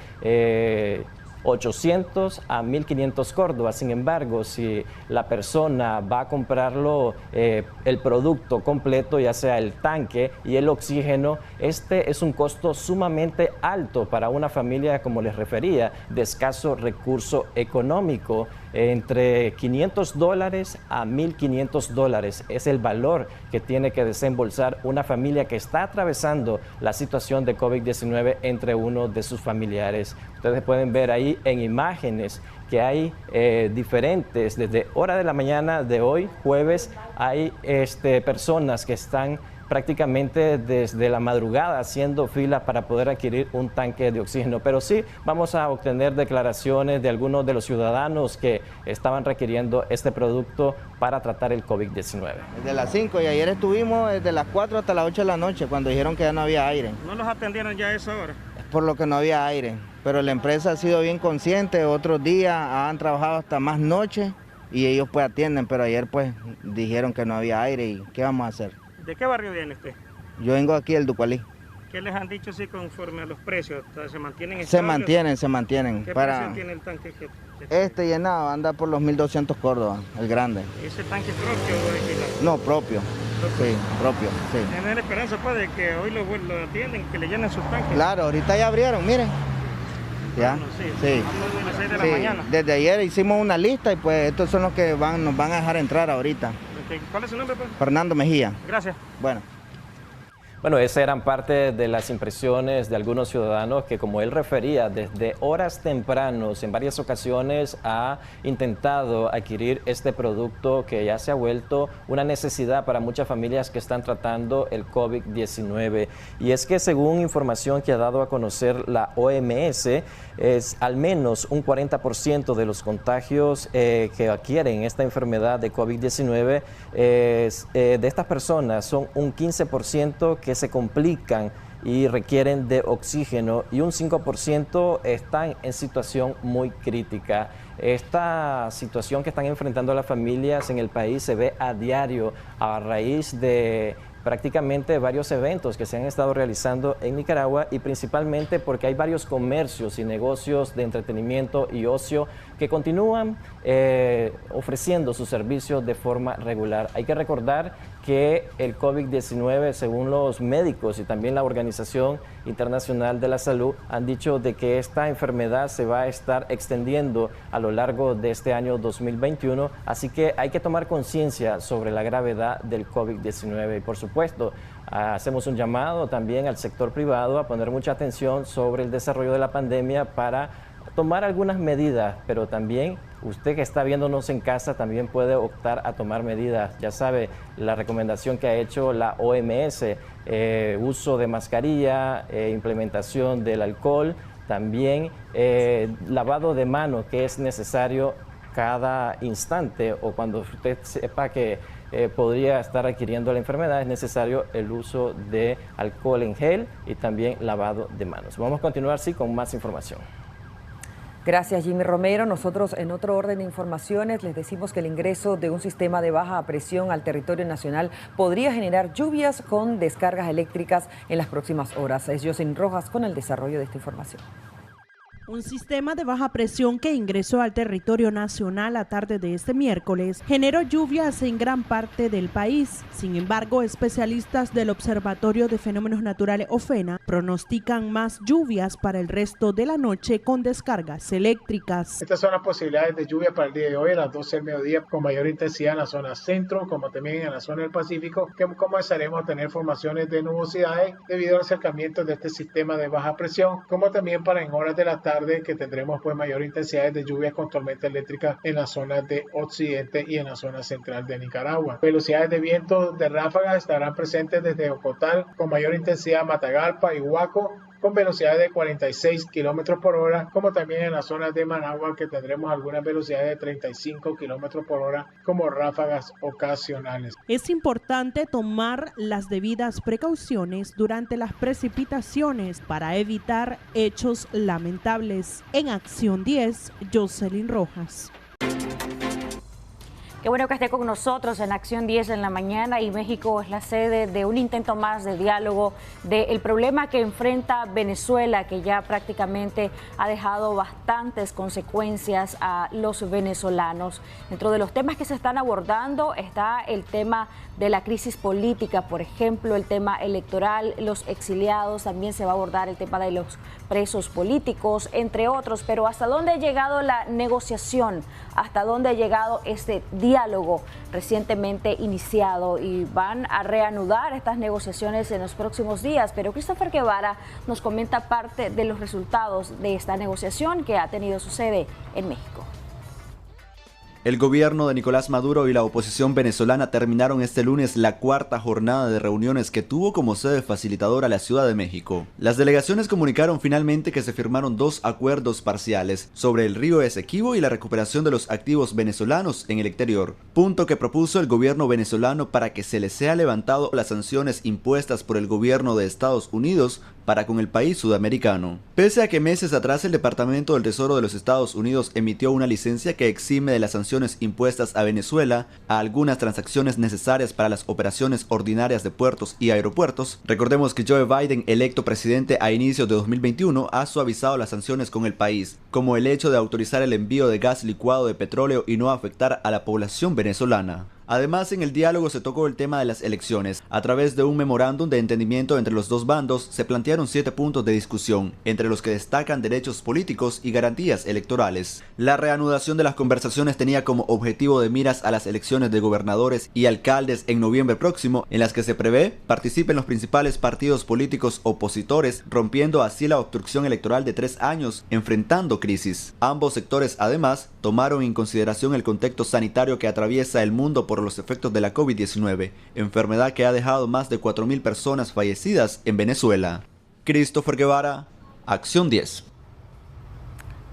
800 a 1.500 córdobas. Sin embargo, si la persona va a comprarlo, el producto completo, ya sea el tanque y el oxígeno, este es un costo sumamente alto para una familia, como les refería, de escaso recurso económico. Entre $500 a $1.500 es el valor que tiene que desembolsar una familia que está atravesando la situación de COVID-19 entre uno de sus familiares. Ustedes pueden ver ahí en imágenes que hay diferentes, desde hora de la mañana de hoy, jueves, hay personas que están prácticamente desde la madrugada haciendo fila para poder adquirir un tanque de oxígeno. Pero sí vamos a obtener declaraciones de algunos de los ciudadanos que estaban requiriendo este producto para tratar el COVID-19. Desde las 5 y ayer estuvimos desde las 4 hasta las 8 de la noche cuando dijeron que ya no había aire. ¿No los atendieron ya a esa hora? Por lo que no había aire, pero la empresa ha sido bien consciente. Otros días han trabajado hasta más noche y ellos pues atienden, pero ayer pues dijeron que no había aire y ¿qué vamos a hacer? ¿De qué barrio viene usted? Yo vengo aquí del Ducualí. ¿Qué les han dicho si conforme a los precios? ¿Se mantienen estables? Se mantienen. ¿Qué precio tiene el tanque? Este llenado anda por los 1.200 córdobas, el grande. ¿Ese tanque propio o alquilado? No, propio. Sí, propio, sí. ¿Tienen esperanza pues de que hoy lo atienden, que le llenen sus tanques? Claro, ahorita ya abrieron, miren. Ya, bueno, sí. Sí. Desde las 6 de la mañana. Desde ayer hicimos una lista y pues estos son los que nos van a dejar entrar ahorita. ¿Cuál es su nombre, pues? Fernando Mejía. Gracias. Bueno, esas eran parte de las impresiones de algunos ciudadanos que, como él refería, desde horas tempranos, en varias ocasiones ha intentado adquirir este producto que ya se ha vuelto una necesidad para muchas familias que están tratando el COVID-19. Y es que, según información que ha dado a conocer la OMS, es al menos un 40% de los contagios que adquieren esta enfermedad de COVID-19 de estas personas son un 15% que se complican y requieren de oxígeno y un 5% están en situación muy crítica. esta situación que están enfrentando las familias en el país se ve a diario a raíz de prácticamente varios eventos que se han estado realizando en Nicaragua y principalmente porque hay varios comercios y negocios de entretenimiento y ocio que continúan ofreciendo sus servicios de forma regular. Hay que recordar que el COVID-19, según los médicos y también la Organización Internacional de la Salud, han dicho de que esta enfermedad se va a estar extendiendo a lo largo de este año 2021, así que hay que tomar conciencia sobre la gravedad del COVID-19 y por supuesto hacemos un llamado también al sector privado a poner mucha atención sobre el desarrollo de la pandemia para tomar algunas medidas, pero también usted que está viéndonos en casa también puede optar a tomar medidas. Ya sabe la recomendación que ha hecho la OMS, uso de mascarilla, implementación del alcohol, también lavado de manos que es necesario cada instante o cuando usted sepa que podría estar adquiriendo la enfermedad, es necesario el uso de alcohol en gel y también lavado de manos. Vamos a continuar, sí, con más información. Gracias, Jimmy Romero. Nosotros, en otro orden de informaciones, les decimos que el ingreso de un sistema de baja presión al territorio nacional podría generar lluvias con descargas eléctricas en las próximas horas. Es Jocelyn Rojas con el desarrollo de esta información. Un sistema de baja presión que ingresó al territorio nacional la tarde de este miércoles generó lluvias en gran parte del país. Sin embargo, especialistas del Observatorio de Fenómenos Naturales OFENA pronostican más lluvias para el resto de la noche con descargas eléctricas. Estas son las posibilidades de lluvia para el día de hoy a las 12 del mediodía con mayor intensidad en la zona centro como también en la zona del Pacífico, que comenzaremos a tener formaciones de nubosidades debido al acercamiento de este sistema de baja presión, como también para en horas de la tarde que tendremos pues mayor intensidad de lluvias con tormenta eléctrica en la zona de occidente y en la zona central de Nicaragua. Velocidades de viento de ráfagas estarán presentes desde Ocotal con mayor intensidad Matagalpa y Huaco con velocidades de 46 kilómetros por hora, como también en la zona de Managua que tendremos algunas velocidades de 35 kilómetros por hora como ráfagas ocasionales. Es importante tomar las debidas precauciones durante las precipitaciones para evitar hechos lamentables. En Acción 10, Jocelyn Rojas. Qué bueno que esté con nosotros en Acción 10 en la mañana y México es la sede de un intento más de diálogo del problema que enfrenta Venezuela, que ya prácticamente ha dejado bastantes consecuencias a los venezolanos. Dentro de los temas que se están abordando está el tema de la crisis política, por ejemplo, el tema electoral, los exiliados, también se va a abordar el tema de los presos políticos, entre otros, pero ¿hasta dónde ha llegado la negociación? ¿Hasta dónde ha llegado este diálogo recientemente iniciado? Y van a reanudar estas negociaciones en los próximos días, pero Christopher Guevara nos comenta parte de los resultados de esta negociación que ha tenido su sede en México. El gobierno de Nicolás Maduro y la oposición venezolana terminaron este lunes la cuarta jornada de reuniones que tuvo como sede facilitadora la Ciudad de México. Las delegaciones comunicaron finalmente que se firmaron 2 acuerdos parciales sobre el río Esequibo y la recuperación de los activos venezolanos en el exterior, punto que propuso el gobierno venezolano para que se les sea levantado las sanciones impuestas por el gobierno de Estados Unidos para con el país sudamericano. Pese a que meses atrás el Departamento del Tesoro de los Estados Unidos emitió una licencia que exime de las sanciones impuestas a Venezuela a algunas transacciones necesarias para las operaciones ordinarias de puertos y aeropuertos, recordemos que Joe Biden, electo presidente a inicios de 2021, ha suavizado las sanciones con el país, como el hecho de autorizar el envío de gas licuado de petróleo y no afectar a la población venezolana. Además, en el diálogo se tocó el tema de las elecciones. A través de un memorándum de entendimiento entre los dos bandos, se plantearon 7 puntos de discusión, entre los que destacan derechos políticos y garantías electorales. La reanudación de las conversaciones tenía como objetivo de miras a las elecciones de gobernadores y alcaldes en noviembre próximo, en las que se prevé participen los principales partidos políticos opositores, rompiendo así la obstrucción electoral de 3 años, enfrentando crisis. Ambos sectores, además, tomaron en consideración el contexto sanitario que atraviesa el mundo por los efectos de la COVID-19, enfermedad que ha dejado más de 4.000 personas fallecidas en Venezuela. Christopher Guevara, Acción 10.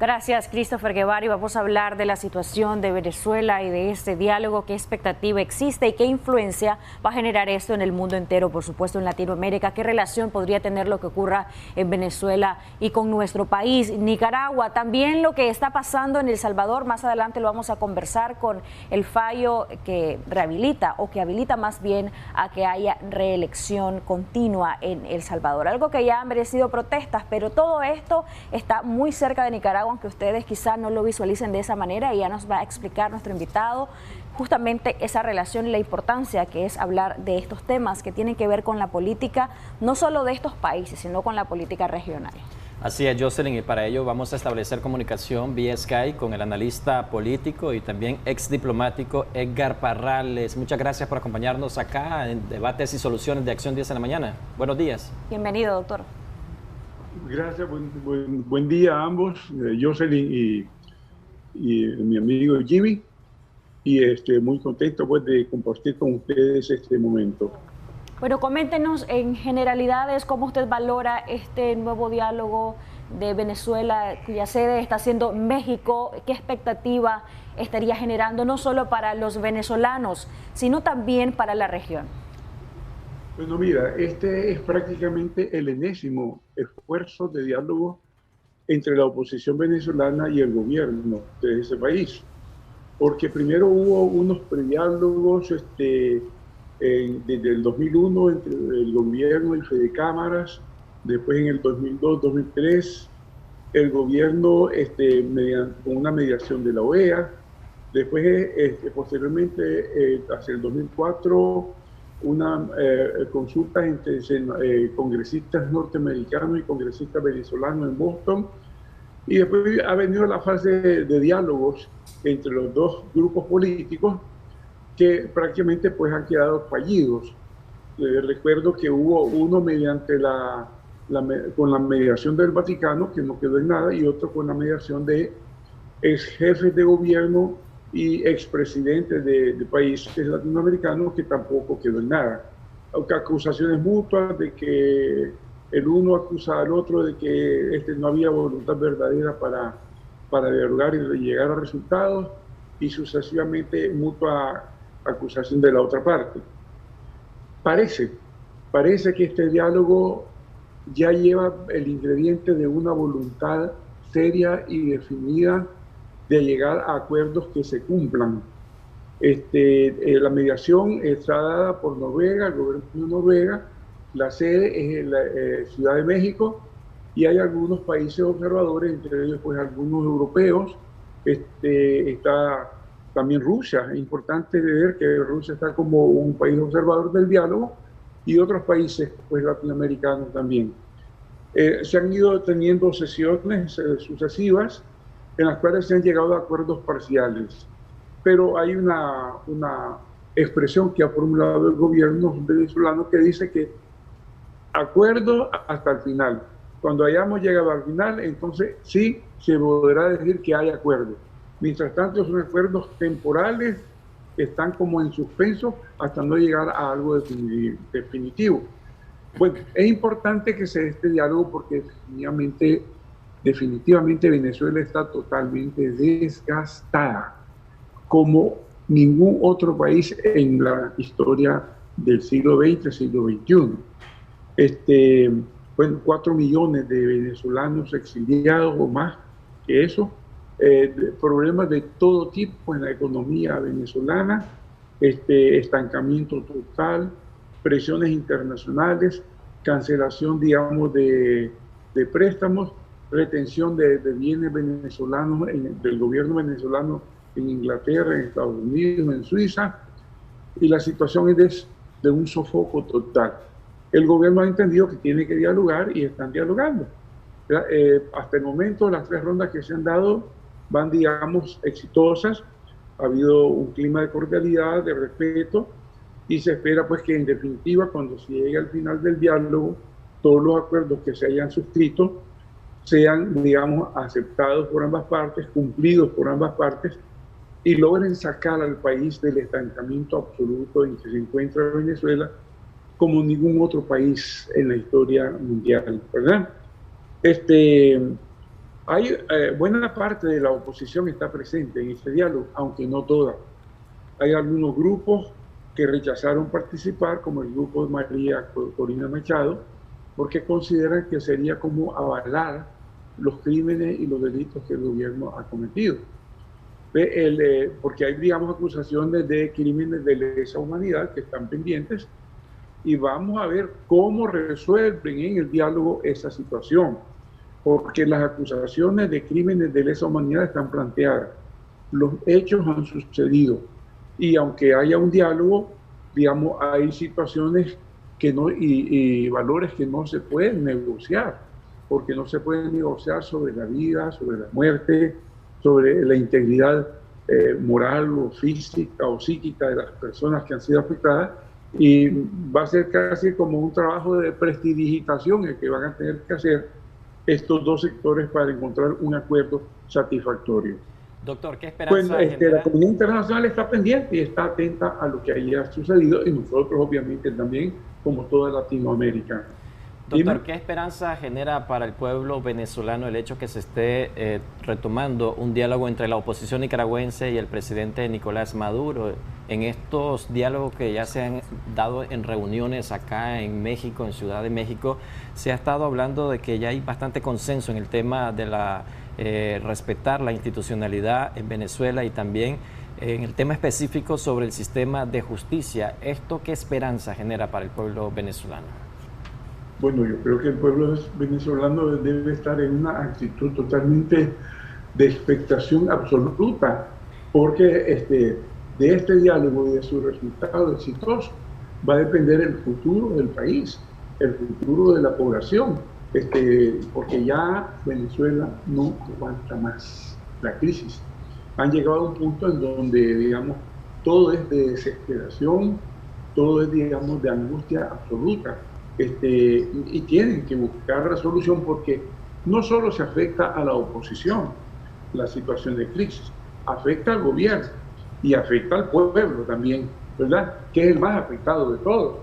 Gracias, Christopher Guevara. Y vamos a hablar de la situación de Venezuela y de este diálogo. ¿Qué expectativa existe y qué influencia va a generar esto en el mundo entero, por supuesto en Latinoamérica? ¿Qué relación podría tener lo que ocurra en Venezuela y con nuestro país, Nicaragua? También lo que está pasando en El Salvador. Más adelante lo vamos a conversar con el fallo que rehabilita o que habilita más bien a que haya reelección continua en El Salvador. Algo que ya ha merecido protestas, pero todo esto está muy cerca de Nicaragua, aunque ustedes quizás no lo visualicen de esa manera, y ya nos va a explicar nuestro invitado justamente esa relación y la importancia que es hablar de estos temas que tienen que ver con la política, no solo de estos países, sino con la política regional. Así es, Jocelyn, y para ello vamos a establecer comunicación vía Skype con el analista político y también ex diplomático Edgar Parrales. Muchas gracias por acompañarnos acá en Debates y Soluciones de Acción 10 en la mañana. Buenos días. Bienvenido, doctor. Gracias, buen día a ambos, Jocelyn y mi amigo Jimmy, y muy contento pues de compartir con ustedes este momento. Bueno, coméntenos en generalidades cómo usted valora este nuevo diálogo de Venezuela, cuya sede está siendo México. ¿Qué expectativa estaría generando no solo para los venezolanos, sino también para la región? Bueno, mira, este es prácticamente el enésimo esfuerzo de diálogo entre la oposición venezolana y el gobierno de ese país. Porque primero hubo unos prediálogos desde el 2001 entre el gobierno y el Fede Cámaras, después en el 2002-2003 el gobierno con una mediación de la OEA, después posteriormente hacia el 2004 una consulta entre congresistas norteamericanos y congresistas venezolanos en Boston, y después ha venido la fase de diálogos entre los dos grupos políticos que prácticamente pues han quedado fallidos. Recuerdo que hubo uno mediante con la mediación del Vaticano, que no quedó en nada, y otro con la mediación de ex jefes de gobierno y expresidentes de países latinoamericanos, que tampoco quedó en nada. Aunque acusaciones mutuas de que el uno acusa al otro de que no había voluntad verdadera para dialogar y llegar a resultados, y sucesivamente mutua acusación de la otra parte. Parece que este diálogo ya lleva el ingrediente de una voluntad seria y definida de llegar a acuerdos que se cumplan. La mediación está dada por Noruega, el gobierno de Noruega, la sede es en la Ciudad de México, y hay algunos países observadores, entre ellos pues algunos europeos. Está también Rusia. Es importante ver que Rusia está como un país observador del diálogo, y otros países pues latinoamericanos también. Se han ido teniendo sesiones sucesivas en las cuales se han llegado a acuerdos parciales, pero hay una expresión que ha formulado el gobierno venezolano que dice que acuerdo hasta el final. Cuando hayamos llegado al final, entonces sí se podrá decir que hay acuerdo. Mientras tanto, son acuerdos temporales que están como en suspenso hasta no llegar a algo definitivo. Bueno, es importante que se dé este diálogo porque definitivamente Venezuela está totalmente desgastada, como ningún otro país en la historia del siglo XX, siglo XXI. 4 millones de venezolanos exiliados o más que eso, problemas de todo tipo en la economía venezolana, estancamiento total, presiones internacionales, cancelación, digamos, de préstamos, retención de bienes venezolanos del gobierno venezolano en Inglaterra, en Estados Unidos, en Suiza, y la situación es de un sofoco total. El gobierno ha entendido que tiene que dialogar y están dialogando. Hasta el momento, las 3 rondas que se han dado van, digamos, exitosas. Ha habido un clima de cordialidad, de respeto, y se espera pues que en definitiva, cuando se llegue al final del diálogo, todos los acuerdos que se hayan suscrito sean, digamos, aceptados por ambas partes, cumplidos por ambas partes, y logren sacar al país del estancamiento absoluto en que se encuentra Venezuela, como ningún otro país en la historia mundial, ¿verdad? Hay buena parte de la oposición está presente en este diálogo, aunque no toda. Hay algunos grupos que rechazaron participar, como el grupo de María Corina Machado, porque consideran que sería como avalar los crímenes y los delitos que el gobierno ha cometido. Porque hay, digamos, acusaciones de crímenes de lesa humanidad que están pendientes, y vamos a ver cómo resuelven en el diálogo esa situación, porque las acusaciones de crímenes de lesa humanidad están planteadas, los hechos han sucedido, y aunque haya un diálogo, digamos, hay situaciones que no, y valores que no se pueden negociar, porque no se pueden negociar sobre la vida, sobre la muerte, sobre la integridad moral o física o psíquica de las personas que han sido afectadas, y va a ser casi como un trabajo de prestidigitación el que van a tener que hacer estos dos sectores para encontrar un acuerdo satisfactorio. Doctor, ¿qué esperanza la comunidad internacional está pendiente y está atenta a lo que haya sucedido, y nosotros obviamente también, como toda Latinoamérica. Doctor, ¿qué esperanza genera para el pueblo venezolano el hecho que se esté retomando un diálogo entre la oposición nicaragüense y el presidente Nicolás Maduro? En estos diálogos que ya se han dado en reuniones acá en México, en Ciudad de México, se ha estado hablando de que ya hay bastante consenso en el tema de respetar la institucionalidad en Venezuela, y también en el tema específico sobre el sistema de justicia. ¿Esto qué esperanza genera para el pueblo venezolano? Bueno, yo creo que el pueblo venezolano debe estar en una actitud totalmente de expectación absoluta, porque de este diálogo y de su resultado exitoso va a depender el futuro del país, el futuro de la población, porque ya Venezuela no aguanta más la crisis. Han llegado a un punto en donde, digamos, todo es de desesperación, todo es, digamos, de angustia absoluta. Y tienen que buscar la solución, porque no solo se afecta a la oposición la situación de crisis, afecta al gobierno y afecta al pueblo también, ¿verdad? Que es el más afectado de todos.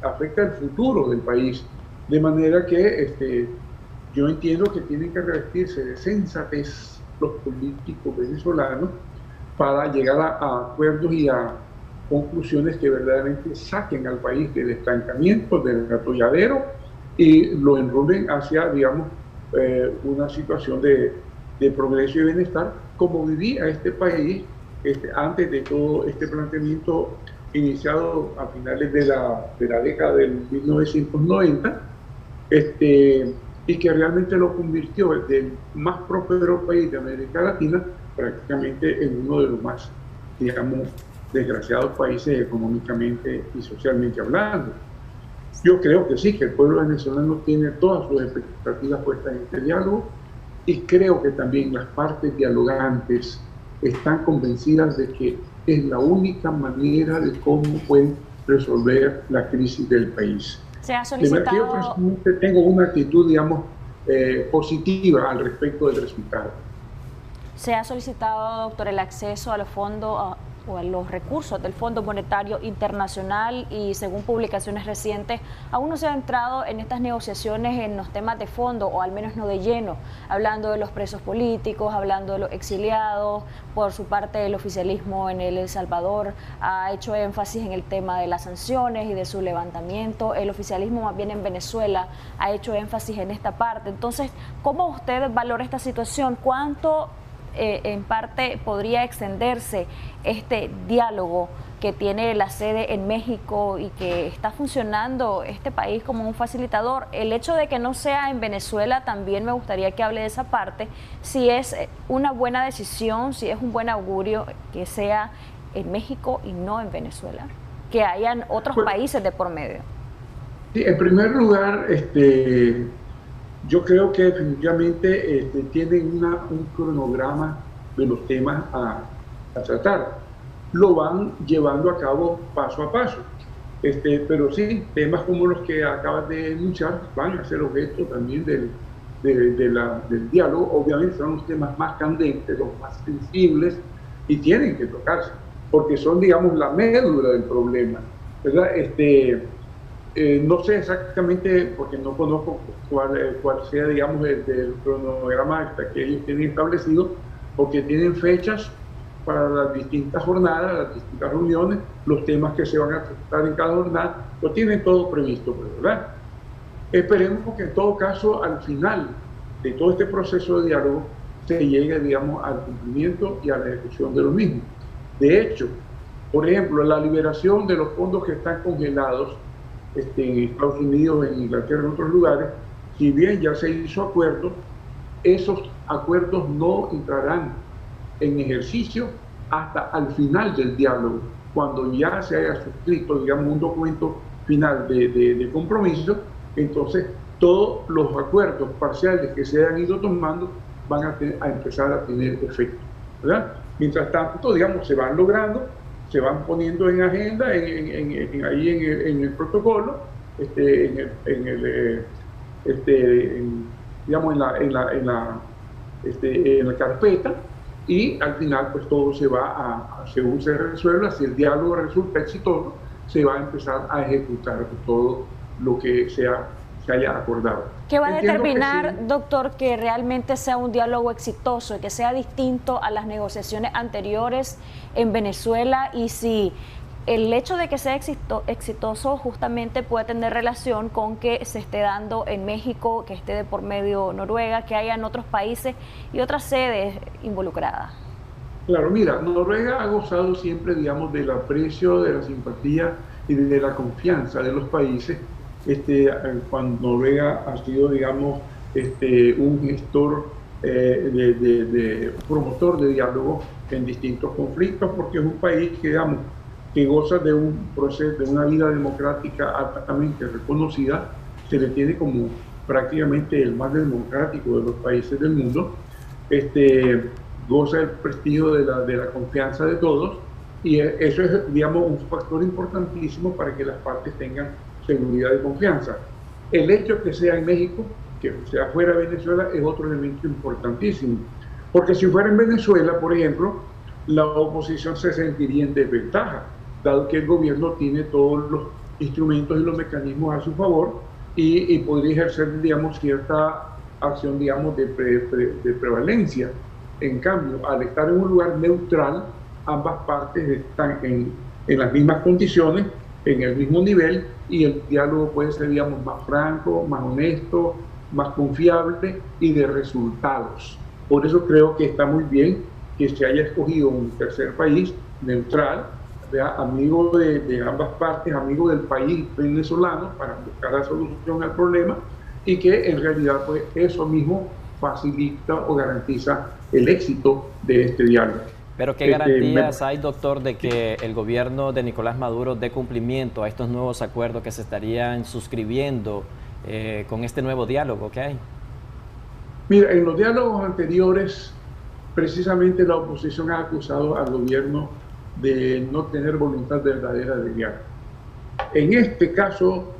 Afecta el futuro del país, de manera que yo entiendo que tienen que revestirse de sensatez los políticos venezolanos para llegar a acuerdos y a conclusiones que verdaderamente saquen al país del estancamiento, del atolladero, y lo enrolen hacia, digamos, una situación de progreso y bienestar, como vivía este país antes de todo este planteamiento iniciado a finales de la década del 1990, y que realmente lo convirtió del más próspero país de América Latina prácticamente en uno de los más, digamos, desgraciados países económicamente y socialmente hablando. Yo creo que sí, que el pueblo venezolano tiene todas sus expectativas puestas en este diálogo, y creo que también las partes dialogantes están convencidas de que es la única manera de cómo pueden resolver la crisis del país. Se ha solicitado... Yo personalmente tengo una actitud, digamos, positiva al respecto del resultado. Se ha solicitado, doctor, el acceso a los fondos o a los recursos del Fondo Monetario Internacional, y según publicaciones recientes, aún no se ha entrado en estas negociaciones en los temas de fondo, o al menos no de lleno, hablando de los presos políticos, hablando de los exiliados. Por su parte, el oficialismo en El Salvador ha hecho énfasis en el tema de las sanciones y de su levantamiento. El oficialismo más bien en Venezuela ha hecho énfasis en esta parte. Entonces, ¿cómo usted valora esta situación? ¿Cuánto en parte podría extenderse este diálogo que tiene la sede en México y que está funcionando este país como un facilitador? El hecho de que no sea en Venezuela, también me gustaría que hable de esa parte, si es una buena decisión, si es un buen augurio que sea en México y no en Venezuela, que hayan otros países de por medio. Sí, en primer lugar, yo creo que definitivamente tienen un cronograma de los temas a tratar. Lo van llevando a cabo paso a paso. Pero sí, temas como los que acabas de enunciar van a ser objeto también del diálogo. Obviamente son los temas más candentes, los más sensibles, y tienen que tocarse, porque son, digamos, la médula del problema, ¿verdad? No sé exactamente, porque no conozco cuál sea, digamos, el cronograma que ellos tienen establecido, porque tienen fechas para las distintas jornadas, las distintas reuniones, los temas que se van a tratar en cada jornada, lo tienen todo previsto, ¿verdad? Esperemos que en todo caso, al final de todo este proceso de diálogo, se llegue, digamos, al cumplimiento y a la ejecución de lo mismo. De hecho, por ejemplo, la liberación de los fondos que están congelados en Estados Unidos, en Inglaterra, en otros lugares, si bien ya se hizo acuerdo, esos acuerdos no entrarán en ejercicio hasta al final del diálogo, cuando ya se haya suscrito, digamos, un documento final de compromiso. Entonces todos los acuerdos parciales que se hayan ido tomando van a empezar a tener efecto, ¿verdad? Mientras tanto, digamos, se van logrando, se van poniendo en agenda, ahí en el protocolo, digamos, en la carpeta, y al final pues todo se va según se resuelva, si el diálogo resulta exitoso, se va a empezar a ejecutar todo lo que se haya acordado. ¿Qué va a determinar, doctor, que realmente sea un diálogo exitoso y que sea distinto a las negociaciones anteriores en Venezuela, y si el hecho de que sea exitoso justamente puede tener relación con que se esté dando en México, que esté de por medio Noruega, que haya en otros países y otras sedes involucradas? Claro, mira, Noruega ha gozado siempre, digamos, del aprecio, de la simpatía y de la confianza de los países, cuando Noruega ha sido, digamos, un gestor, promotor de diálogo en distintos conflictos, porque es un país que, digamos, que goza de un proceso, de una vida democrática altamente reconocida, se le tiene como prácticamente el más democrático de los países del mundo, goza del prestigio de la confianza de todos, y eso es, digamos, un factor importantísimo para que las partes tengan seguridad y confianza. El hecho que sea en México, que sea fuera de Venezuela, es otro elemento importantísimo, porque si fuera en Venezuela, por ejemplo, la oposición se sentiría en desventaja, dado que el gobierno tiene todos los instrumentos y los mecanismos a su favor, y podría ejercer, digamos, cierta acción, digamos, de prevalencia. En cambio, al estar en un lugar neutral, ambas partes están en las mismas condiciones, en el mismo nivel, y el diálogo puede ser, digamos, más franco, más honesto, más confiable y de resultados. Por eso creo que está muy bien que se haya escogido un tercer país neutral, amigo de ambas partes, amigo del país venezolano, para buscar la solución al problema, y que en realidad pues eso mismo facilita o garantiza el éxito de este diálogo. Pero ¿qué garantías hay, doctor, de que el gobierno de Nicolás Maduro dé cumplimiento a estos nuevos acuerdos que se estarían suscribiendo con este nuevo diálogo que hay? Mira, en los diálogos anteriores, precisamente la oposición ha acusado al gobierno de no tener voluntad verdadera de diálogo. En este caso,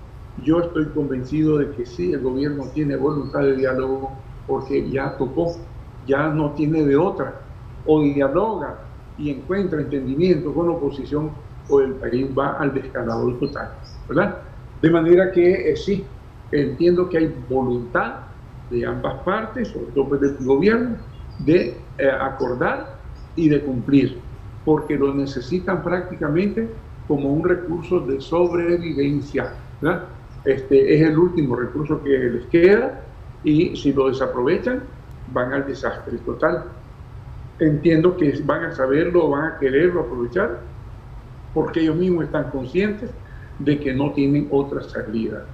yo estoy convencido de que sí, el gobierno tiene voluntad de diálogo, porque ya tocó, ya no tiene de otra. O dialoga y encuentra entendimiento con la oposición, o el país va al descalabro total, ¿verdad? De manera que sí, entiendo que hay voluntad de ambas partes, sobre todo del gobierno, de acordar y de cumplir, porque lo necesitan prácticamente como un recurso de sobrevivencia, ¿verdad? Es el último recurso que les queda, y si lo desaprovechan, van al desastre total. Entiendo que van a saberlo, van a quererlo aprovechar, porque ellos mismos están conscientes de que no tienen otra salida.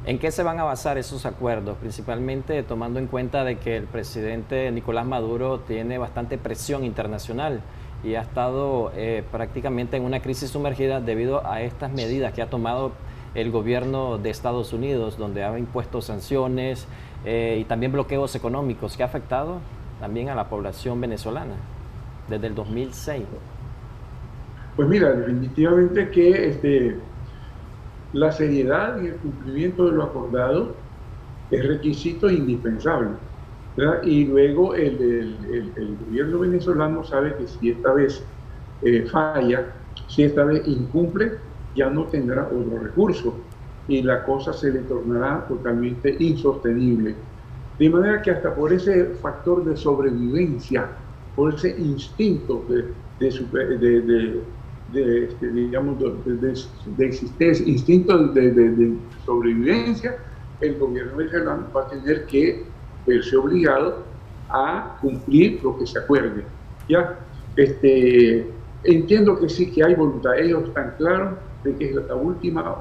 ¿En qué se van a basar esos acuerdos? Principalmente tomando en cuenta de que el presidente Nicolás Maduro tiene bastante presión internacional y ha estado prácticamente en una crisis sumergida debido a estas medidas que ha tomado el gobierno de Estados Unidos, donde ha impuesto sanciones y también bloqueos económicos que ha afectado también a la población venezolana desde el 2006. Pues mira, definitivamente que la seriedad y el cumplimiento de lo acordado es requisito indispensable, ¿verdad? Y luego el gobierno venezolano sabe que si esta vez falla, si esta vez incumple, ya no tendrá otro recurso y la cosa se le tornará totalmente insostenible. De manera que hasta por ese factor de sobrevivencia, por ese instinto de existencia, instinto de sobrevivencia, el gobierno venezolano va a tener que verse obligado a cumplir lo que se acuerde. ¿Ya? Entiendo que sí, que hay voluntad. Ellos están claros de que es la última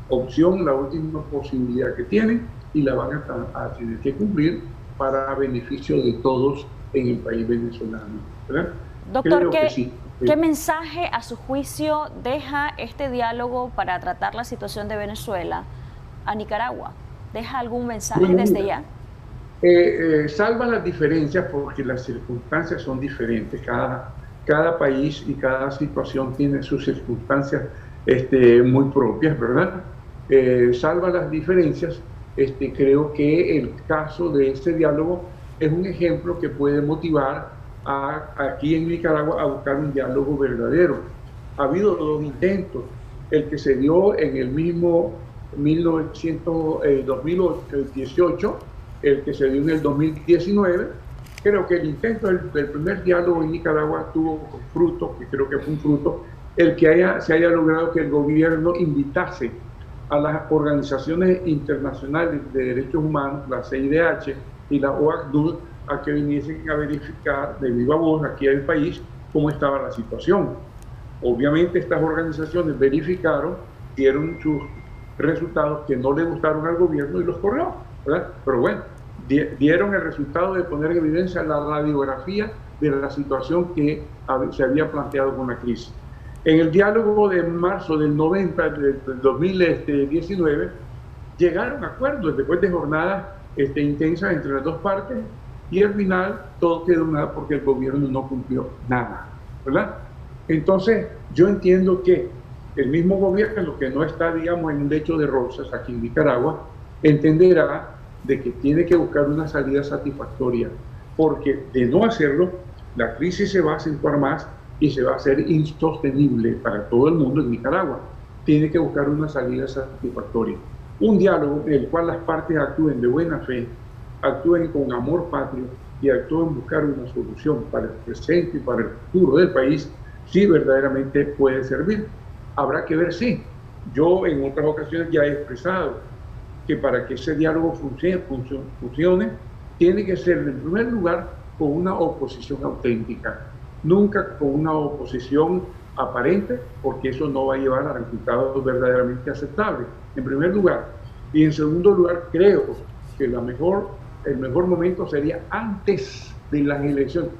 opción, la última posibilidad que tienen y la van a tener que cumplir para beneficio de todos en el país venezolano, ¿verdad? Doctor, ¿qué mensaje a su juicio deja este diálogo para tratar la situación de Venezuela a Nicaragua? ¿Deja algún mensaje desde ya? Salva las diferencias porque las circunstancias son diferentes. Cada país y cada situación tiene sus circunstancias muy propias, ¿verdad? Salva las diferencias. Creo que el caso de este diálogo es un ejemplo que puede motivar aquí en Nicaragua a buscar un diálogo verdadero. Ha habido 2 intentos, el que se dio en el mismo 2018, el que se dio en el 2019. Creo que el intento del primer diálogo en Nicaragua tuvo fruto, que creo que fue un fruto, el que se haya logrado que el gobierno invitase a las organizaciones internacionales de derechos humanos, la CIDH y la OACNUR, a que viniesen a verificar de viva voz aquí en el país cómo estaba la situación. Obviamente estas organizaciones verificaron, dieron sus resultados que no le gustaron al gobierno y los corrió, ¿verdad? Pero bueno, dieron el resultado de poner en evidencia la radiografía de la situación que se había planteado con la crisis. En el diálogo de marzo del 2019 llegaron a acuerdos después de jornadas intensas entre las dos partes y al final todo quedó nada porque el gobierno no cumplió nada, ¿verdad? Entonces yo entiendo que el mismo gobierno, que no está, digamos, en un lecho de rosas aquí en Nicaragua, entenderá de que tiene que buscar una salida satisfactoria, porque de no hacerlo, la crisis se va a acentuar más y se va a hacer insostenible para todo el mundo en Nicaragua. Tiene que buscar una salida satisfactoria. Un diálogo en el cual las partes actúen de buena fe, actúen con amor patrio y actúen en buscar una solución para el presente y para el futuro del país, sí verdaderamente puede servir. Habrá que ver, sí. Yo en otras ocasiones ya he expresado que para que ese diálogo funcione, tiene que ser en primer lugar con una oposición auténtica, nunca con una oposición aparente, porque eso no va a llevar a resultados verdaderamente aceptables, en primer lugar. Y en segundo lugar, creo que el mejor momento sería antes de las elecciones.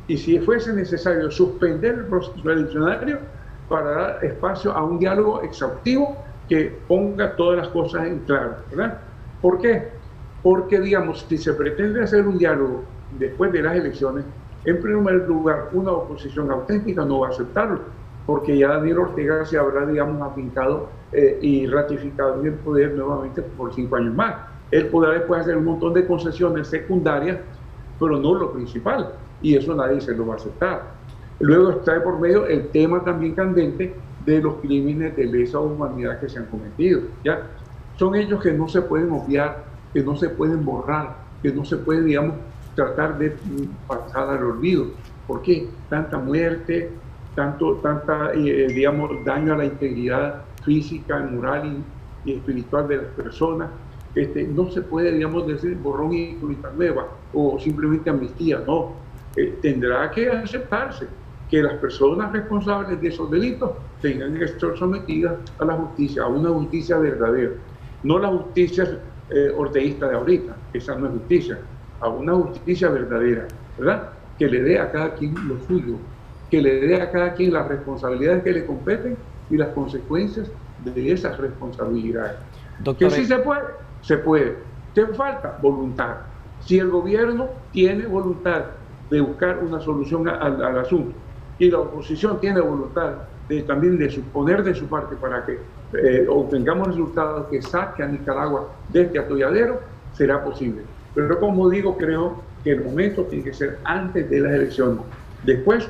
Y si fuese necesario suspender el proceso eleccionario para dar espacio a un diálogo exhaustivo que ponga todas las cosas en claro, ¿verdad? ¿Por qué? Porque, digamos, si se pretende hacer un diálogo después de las elecciones, en primer lugar, una oposición auténtica no va a aceptarlo, porque ya Daniel Ortega se habrá, digamos, afincado y ratificado en el poder nuevamente por 5 años más. Él podrá después hacer un montón de concesiones secundarias, pero no lo principal, y eso nadie se lo va a aceptar. Luego está de por medio el tema también candente de los crímenes de lesa humanidad que se han cometido, ¿ya? Son hechos que no se pueden obviar, que no se pueden borrar, que no se puede, digamos, tratar de pasar al olvido. ¿Por qué? Tanta muerte, digamos, daño a la integridad física, moral y espiritual de las personas. No se puede, digamos, decir borrón y cuenta nueva o simplemente amnistía, no. Tendrá que aceptarse que las personas responsables de esos delitos tengan que ser sometidas a la justicia, a una justicia verdadera. No la justicia orteguista de ahorita, esa no es justicia, a una justicia verdadera, ¿verdad? Que le dé a cada quien lo suyo, que le dé a cada quien las responsabilidades que le competen y las consecuencias de esas responsabilidades. Doctor, que sí se puede, se puede. ¿Qué falta? Voluntad. Si el gobierno tiene voluntad de buscar una solución al asunto y la oposición tiene voluntad también de poner de su parte para que obtengamos resultados que saquen a Nicaragua de este atolladero, será posible. Pero como digo, creo que el momento tiene que ser antes de las elecciones. Después,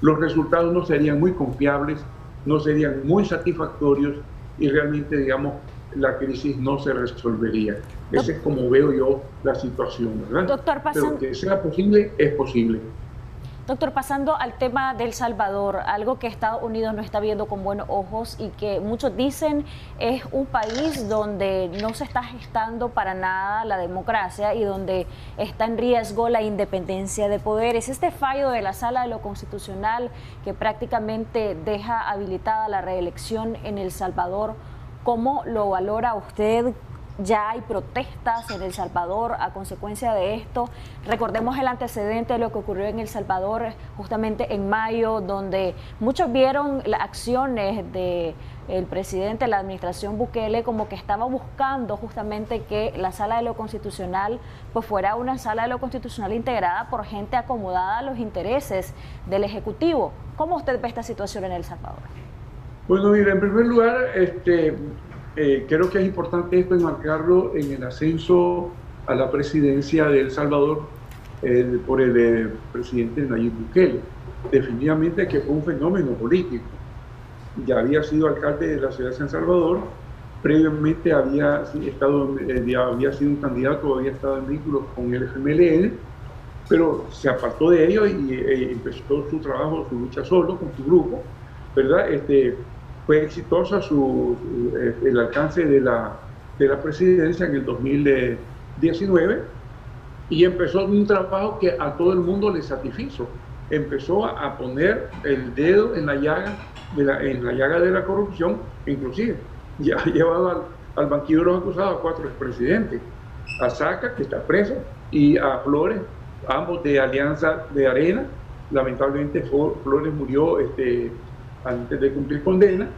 los resultados no serían muy confiables no serían muy satisfactorios y realmente, digamos, la crisis no se resolvería. Esa es como veo yo la situación, ¿verdad? Doctor, pero que sea posible, es posible. Doctor, pasando al tema de El Salvador, algo que Estados Unidos no está viendo con buenos ojos y que muchos dicen es un país donde no se está gestando para nada la democracia y donde está en riesgo la independencia de poderes. Este fallo de la Sala de lo Constitucional que prácticamente deja habilitada la reelección en El Salvador, ¿cómo lo valora usted? Ya hay protestas en El Salvador a consecuencia de esto. Recordemos el antecedente de lo que ocurrió en El Salvador justamente en mayo, donde muchos vieron las acciones del presidente de la administración Bukele como que estaba buscando justamente que la Sala de lo Constitucional pues fuera una Sala de lo Constitucional integrada por gente acomodada a los intereses del Ejecutivo. ¿Cómo usted ve esta situación en El Salvador? Bueno, mira, en primer lugar, creo que es importante esto enmarcarlo en el ascenso a la presidencia de El Salvador por el presidente Nayib Bukele. Definitivamente que fue un fenómeno político. Ya había sido alcalde de la ciudad de San Salvador, previamente había sido un candidato, había estado en vínculos con el FMLN, pero se apartó de ello y empezó su trabajo, su lucha solo con su grupo, ¿verdad? Fue exitosa el alcance de la presidencia en el 2019 y empezó un trabajo que a todo el mundo le satisfizo. Empezó a poner el dedo en la llaga de la corrupción, inclusive ya ha llevado al banquillo de los acusados a 4 expresidentes, a Saca, que está preso, y a Flores, ambos de Alianza de Arena. Lamentablemente Flores murió antes de cumplir condena,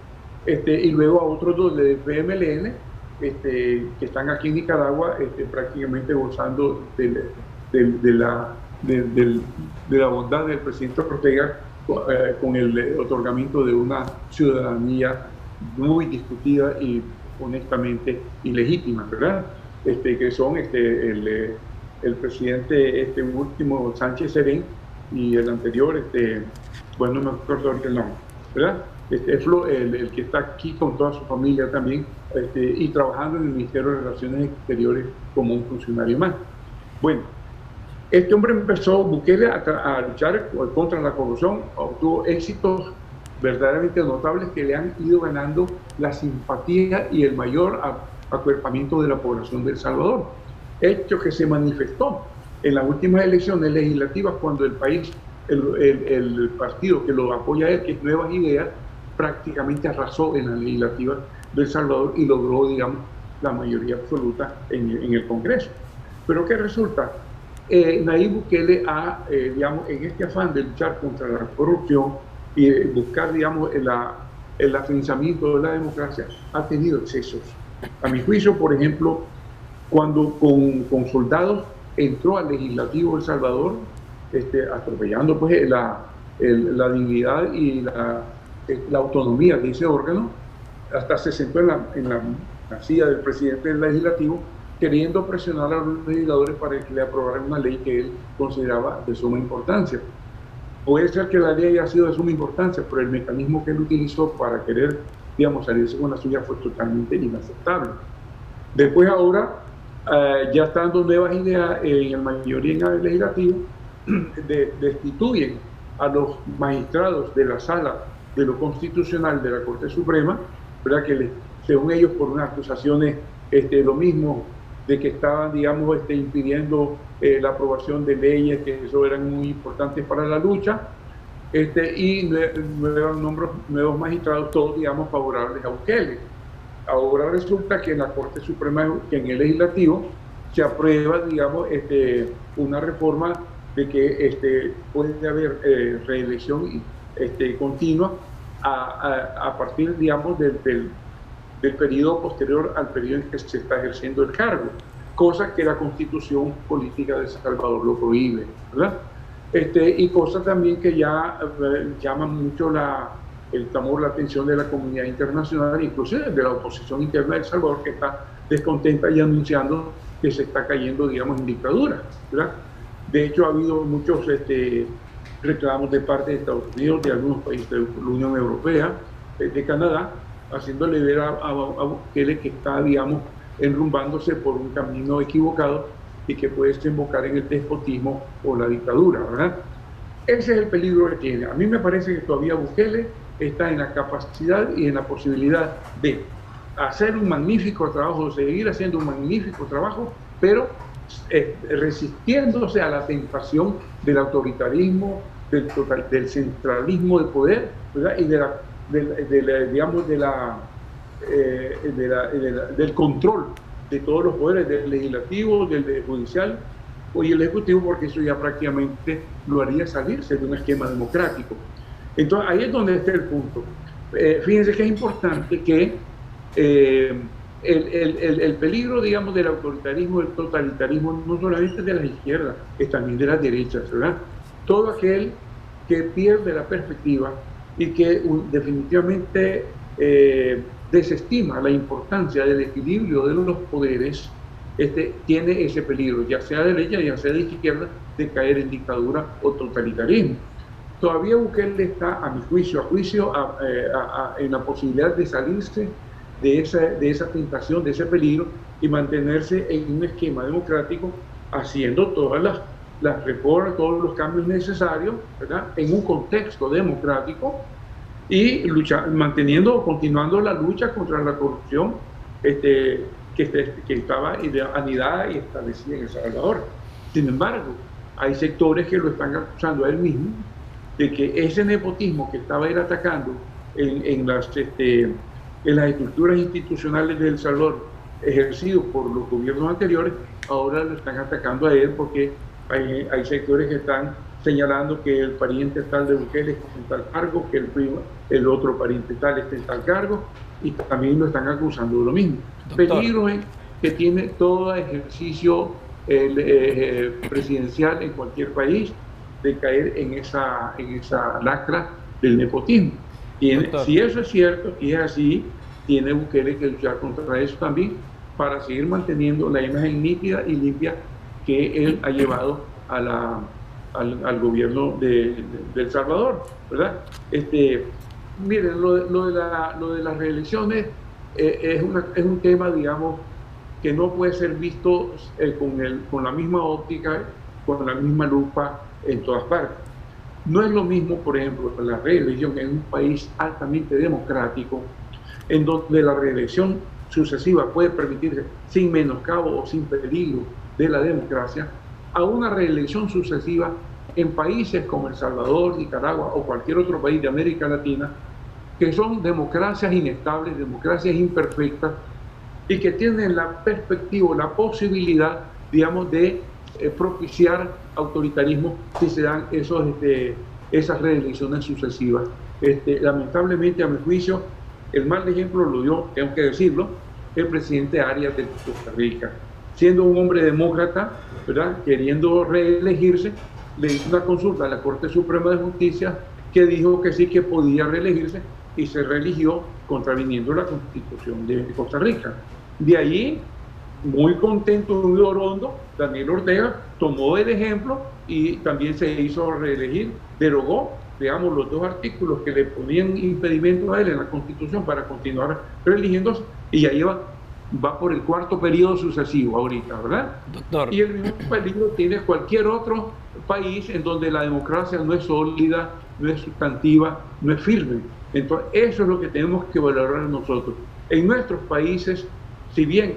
y luego a otros 2 del PMLN que están aquí en Nicaragua prácticamente gozando de la bondad del presidente Ortega con el otorgamiento de una ciudadanía muy discutida y honestamente ilegítima, ¿verdad? Que son el presidente último Sánchez Serén y el anterior, bueno, no me acuerdo ahorita el nombre, ¿verdad? El que está aquí con toda su familia también y trabajando en el Ministerio de Relaciones Exteriores como un funcionario más. Bueno, este hombre empezó, Bukele, a luchar contra la corrupción, obtuvo éxitos verdaderamente notables que le han ido ganando la simpatía y el mayor acuerpamiento de la población de El Salvador. Hecho que se manifestó en las últimas elecciones legislativas cuando el país, el partido que lo apoya a él, que es Nuevas Ideas, prácticamente arrasó en la legislativa de El Salvador y logró, digamos, la mayoría absoluta en el Congreso. Pero ¿qué resulta? Nayib Bukele digamos, en este afán de luchar contra la corrupción y buscar, digamos, el afianzamiento de la democracia, ha tenido excesos. A mi juicio, por ejemplo, cuando con soldados entró al legislativo de El Salvador, atropellando pues la dignidad y la autonomía de ese órgano, hasta se sentó en la silla del presidente del legislativo, queriendo presionar a los legisladores para que le aprobaran una ley que él consideraba de suma importancia. Puede ser que la ley haya sido de suma importancia, pero el mecanismo que él utilizó para querer, digamos, salirse con la suya fue totalmente inaceptable. Después ahora, ya estando Nuevas Ideas en la mayoría en el legislativo, destituyen a los magistrados de la Sala de lo Constitucional de la Corte Suprema, ¿verdad? Que según ellos por unas acusaciones lo mismo de que estaban, digamos, impidiendo la aprobación de leyes que eso eran muy importantes para la lucha, y nuevos magistrados, todos, digamos, favorables a Bukele. Ahora resulta que en la Corte Suprema, que en el Legislativo, se aprueba, digamos, una reforma de que puede haber reelección continua a partir, digamos, del periodo posterior al periodo en que se está ejerciendo el cargo, cosa que la Constitución Política de El Salvador lo prohíbe, ¿verdad? Y cosa también que ya llama mucho el clamor, la atención de la comunidad internacional, inclusive de la oposición interna de El Salvador, que está descontenta y anunciando que se está cayendo, digamos, en dictadura, ¿verdad? De hecho, ha habido muchos reclamos de parte de Estados Unidos, de algunos países de la Unión Europea, de Canadá, haciéndole ver a Bukele que está, digamos, enrumbándose por un camino equivocado y que puede desembocar en el despotismo o la dictadura, ¿verdad? Ese es el peligro que tiene. A mí me parece que todavía Bukele está en la capacidad y en la posibilidad de hacer un magnífico trabajo, de seguir haciendo un magnífico trabajo, pero resistiéndose a la tentación del autoritarismo, del centralismo de poder, ¿verdad? Y del control de todos los poderes, del legislativo, del judicial y el ejecutivo, porque eso ya prácticamente lo haría salirse de un esquema democrático. Entonces ahí es donde está el punto. Fíjense que es importante que el peligro, digamos, del autoritarismo, del totalitarismo, no solamente de las izquierdas, es también de las derechas, ¿verdad? Todo aquel que pierde la perspectiva y que definitivamente desestima la importancia del equilibrio de los poderes, tiene ese peligro, ya sea de derecha, ya sea de izquierda, de caer en dictadura o totalitarismo. Todavía Bukele está, a mi juicio, en la posibilidad de salirse de esa tentación, de ese peligro, y mantenerse en un esquema democrático, haciendo todas las reformas, todos los cambios necesarios, ¿verdad?, en un contexto democrático, y continuando la lucha contra la corrupción que estaba anidada y establecida en El Salvador. Sin embargo, hay sectores que lo están acusando a él mismo de que ese nepotismo que estaba él atacando en las estructuras institucionales de El Salvador, ejercidos por los gobiernos anteriores, ahora lo están atacando a él, porque hay sectores que están señalando que el pariente tal de Bukele está en tal cargo, que el otro pariente tal está en tal cargo, y también lo están acusando de lo mismo. Doctor. Peligro es que tiene todo ejercicio presidencial en cualquier país de caer en esa lacra del nepotismo. Si eso es cierto y es así, tiene Bukele que luchar contra eso también, para seguir manteniendo la imagen nítida y limpia que él ha llevado al gobierno de El Salvador, ¿verdad? Miren, lo de las reelecciones es un tema, digamos, que no puede ser visto con la misma óptica, con la misma lupa en todas partes. No es lo mismo, por ejemplo, la reelección en un país altamente democrático, en donde la reelección sucesiva puede permitirse sin menoscabo o sin peligro de la democracia, a una reelección sucesiva en países como El Salvador, Nicaragua o cualquier otro país de América Latina, que son democracias inestables, democracias imperfectas, y que tienen la perspectiva, la posibilidad, digamos, de propiciar autoritarismo si se dan esas reelecciones sucesivas. Lamentablemente, a mi juicio, el mal ejemplo lo dio, tengo que decirlo, el presidente Arias de Costa Rica. Siendo un hombre demócrata, ¿verdad?, queriendo reelegirse, le hizo una consulta a la Corte Suprema de Justicia que dijo que sí, que podía reelegirse, y se reeligió contraviniendo la Constitución de Costa Rica. De allí, muy contento y muy orondo, Daniel Ortega tomó el ejemplo y también se hizo reelegir, derogó, digamos, los dos artículos que le ponían impedimentos a él en la Constitución para continuar reeligiéndose, y ya va por el cuarto periodo sucesivo ahorita, ¿verdad? Doctor. Y el mismo peligro tiene cualquier otro país en donde la democracia no es sólida, no es sustantiva, no es firme. Entonces, eso es lo que tenemos que valorar nosotros. En nuestros países, si bien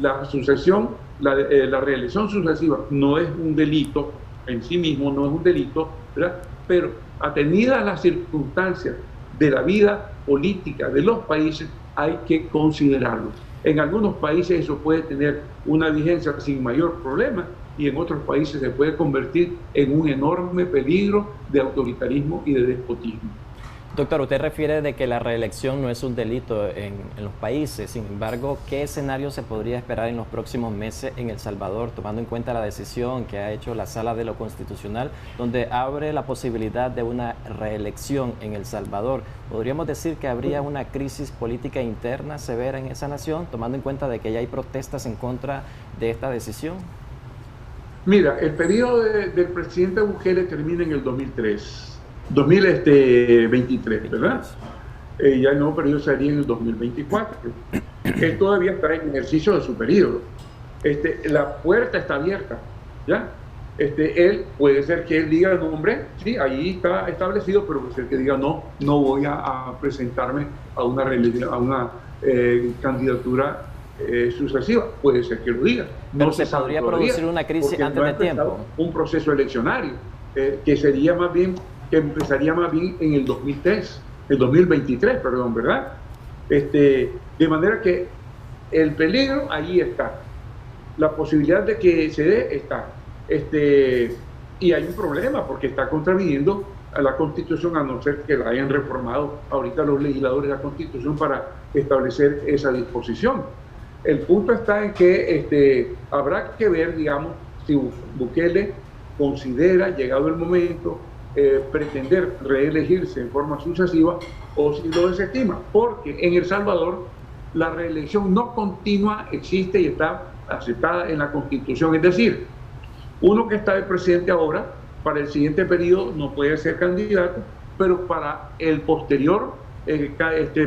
la sucesión, la reelección sucesiva no es un delito en sí mismo, no es un delito, ¿verdad?, pero atenidas las circunstancias de la vida política de los países, hay que considerarlo. En algunos países eso puede tener una vigencia sin mayor problema, y en otros países se puede convertir en un enorme peligro de autoritarismo y de despotismo. Doctor, usted refiere de que la reelección no es un delito en los países. Sin embargo, ¿qué escenario se podría esperar en los próximos meses en El Salvador, tomando en cuenta la decisión que ha hecho la Sala de lo Constitucional, donde abre la posibilidad de una reelección en El Salvador? ¿Podríamos decir que habría una crisis política interna severa en esa nación, tomando en cuenta de que ya hay protestas en contra de esta decisión? Mira, el periodo del presidente Bukele termina en el 2023, ¿verdad? Ya el nuevo periodo sería en el 2024. Él todavía está en ejercicio de su periodo. La puerta está abierta, ¿ya? Él puede ser que él diga, no, hombre, sí, ahí está establecido, pero puede ser que diga, no voy a presentarme a una candidatura sucesiva. Puede ser que lo diga. Pero se podría producir una crisis antes de tiempo. Un proceso eleccionario que empezaría más bien en el 2023, perdón, ¿verdad? De manera que el peligro ahí está. La posibilidad de que se dé está. Y hay un problema porque está contraviniendo a la Constitución, a no ser que la hayan reformado ahorita los legisladores de la Constitución para establecer esa disposición. El punto está en que habrá que ver, digamos, si Bukele considera, llegado el momento, pretender reelegirse en forma sucesiva o si lo desestima, porque en El Salvador la reelección no continua existe y está aceptada en la Constitución, es decir, uno que está de presidente ahora, para el siguiente periodo no puede ser candidato, pero para el posterior